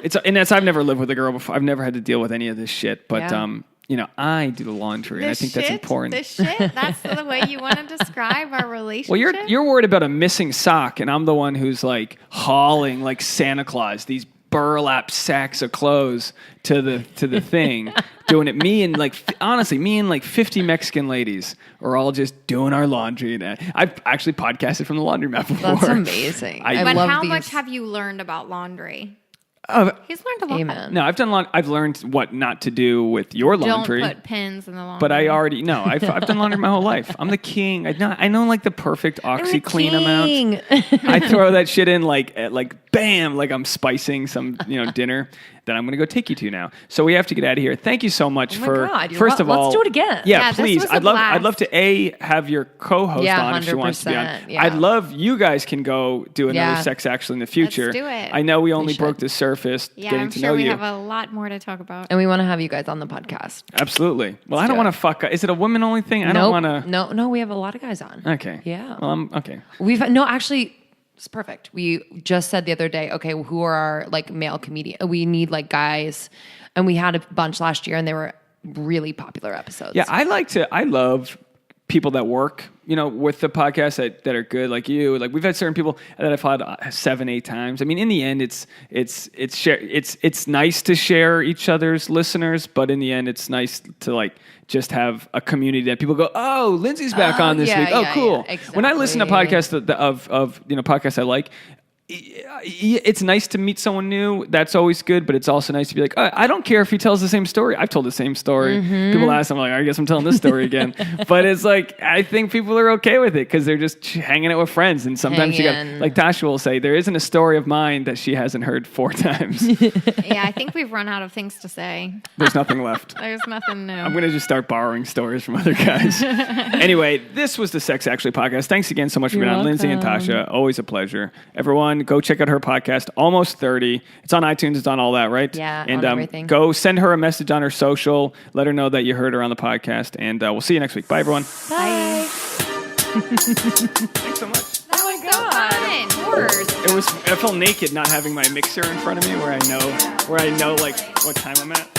I've never lived with a girl before. I've never had to deal with any of this shit, but, I do the laundry, and I think that's important. The shit, that's the way you want to describe our relationship? Well, you're worried about a missing sock, and I'm the one who's like hauling like Santa Claus, these burlap sacks of clothes to the thing, doing it. Me and like 50 Mexican ladies are all just doing our laundry. And I've actually podcasted from the laundromat before. That's amazing. But how much have you learned about laundry? He's learned a lot. Amen. No, I've learned what not to do with your laundry. Don't put pins in the laundry. But I already know. I've done laundry my whole life. I'm the king. I know like the perfect OxyClean amount. I throw that shit in like bam, like I'm spicing some dinner. that I'm going to go take you to now. So we have to get out of here. Thank you so much for, God, first of all. Let's do it again. Yeah, this please. was a I'd love blast. to have your co-host Yeah, on if she wants to be on. 100%, yeah. I'd love you guys can go do another Yeah. Sex Actually in the future. do it. I know we only should. broke the surface Yeah, getting I'm to sure know we you. have a lot more to talk about. And we want to have you guys on the podcast. Absolutely. Well, I don't do want to fuck. Is it a woman only thing? I Nope. don't want to. No, we have a lot of guys on. Okay. Yeah. Well, okay. Actually, it's perfect. We just said the other day, okay, who are our like male comedian? We need like guys, and we had a bunch last year, and they were really popular episodes. Yeah, I love people that work, with the podcast that are good, like you. Like we've had certain people that I've had 7-8 times. I mean, in the end, it's nice to share each other's listeners, but in the end, it's nice to like just have a community that people go, oh, Lindsey's back on this week. Oh, cool. Yeah, When I listen to podcasts of podcasts I like, it's nice to meet someone new. That's always good, but it's also nice to be like, oh, I don't care if he tells the same story. I've told the same story. People ask, I'm like, I guess I'm telling this story again. But it's like, I think people are okay with it because they're just hanging out with friends. And sometimes like Tasha will say, there isn't a story of mine that she hasn't heard 4 times. Yeah, I think we've run out of things to say. There's nothing left. There's nothing new. I'm going to just start borrowing stories from other guys. Anyway, this was the Sex Actually podcast. Thanks again so much for being on. Lindsey and Tasha, always a pleasure. Everyone, go check out her podcast, Almost 30. It's on iTunes. It's on all that, right? Yeah, and on everything. Go send her a message on her social. Let her know that you heard her on the podcast. And we'll see you next week. Bye, everyone. Bye. Thanks so much. Oh my God. Of course. I felt naked not having my mixer in front of me where I know like what time I'm at.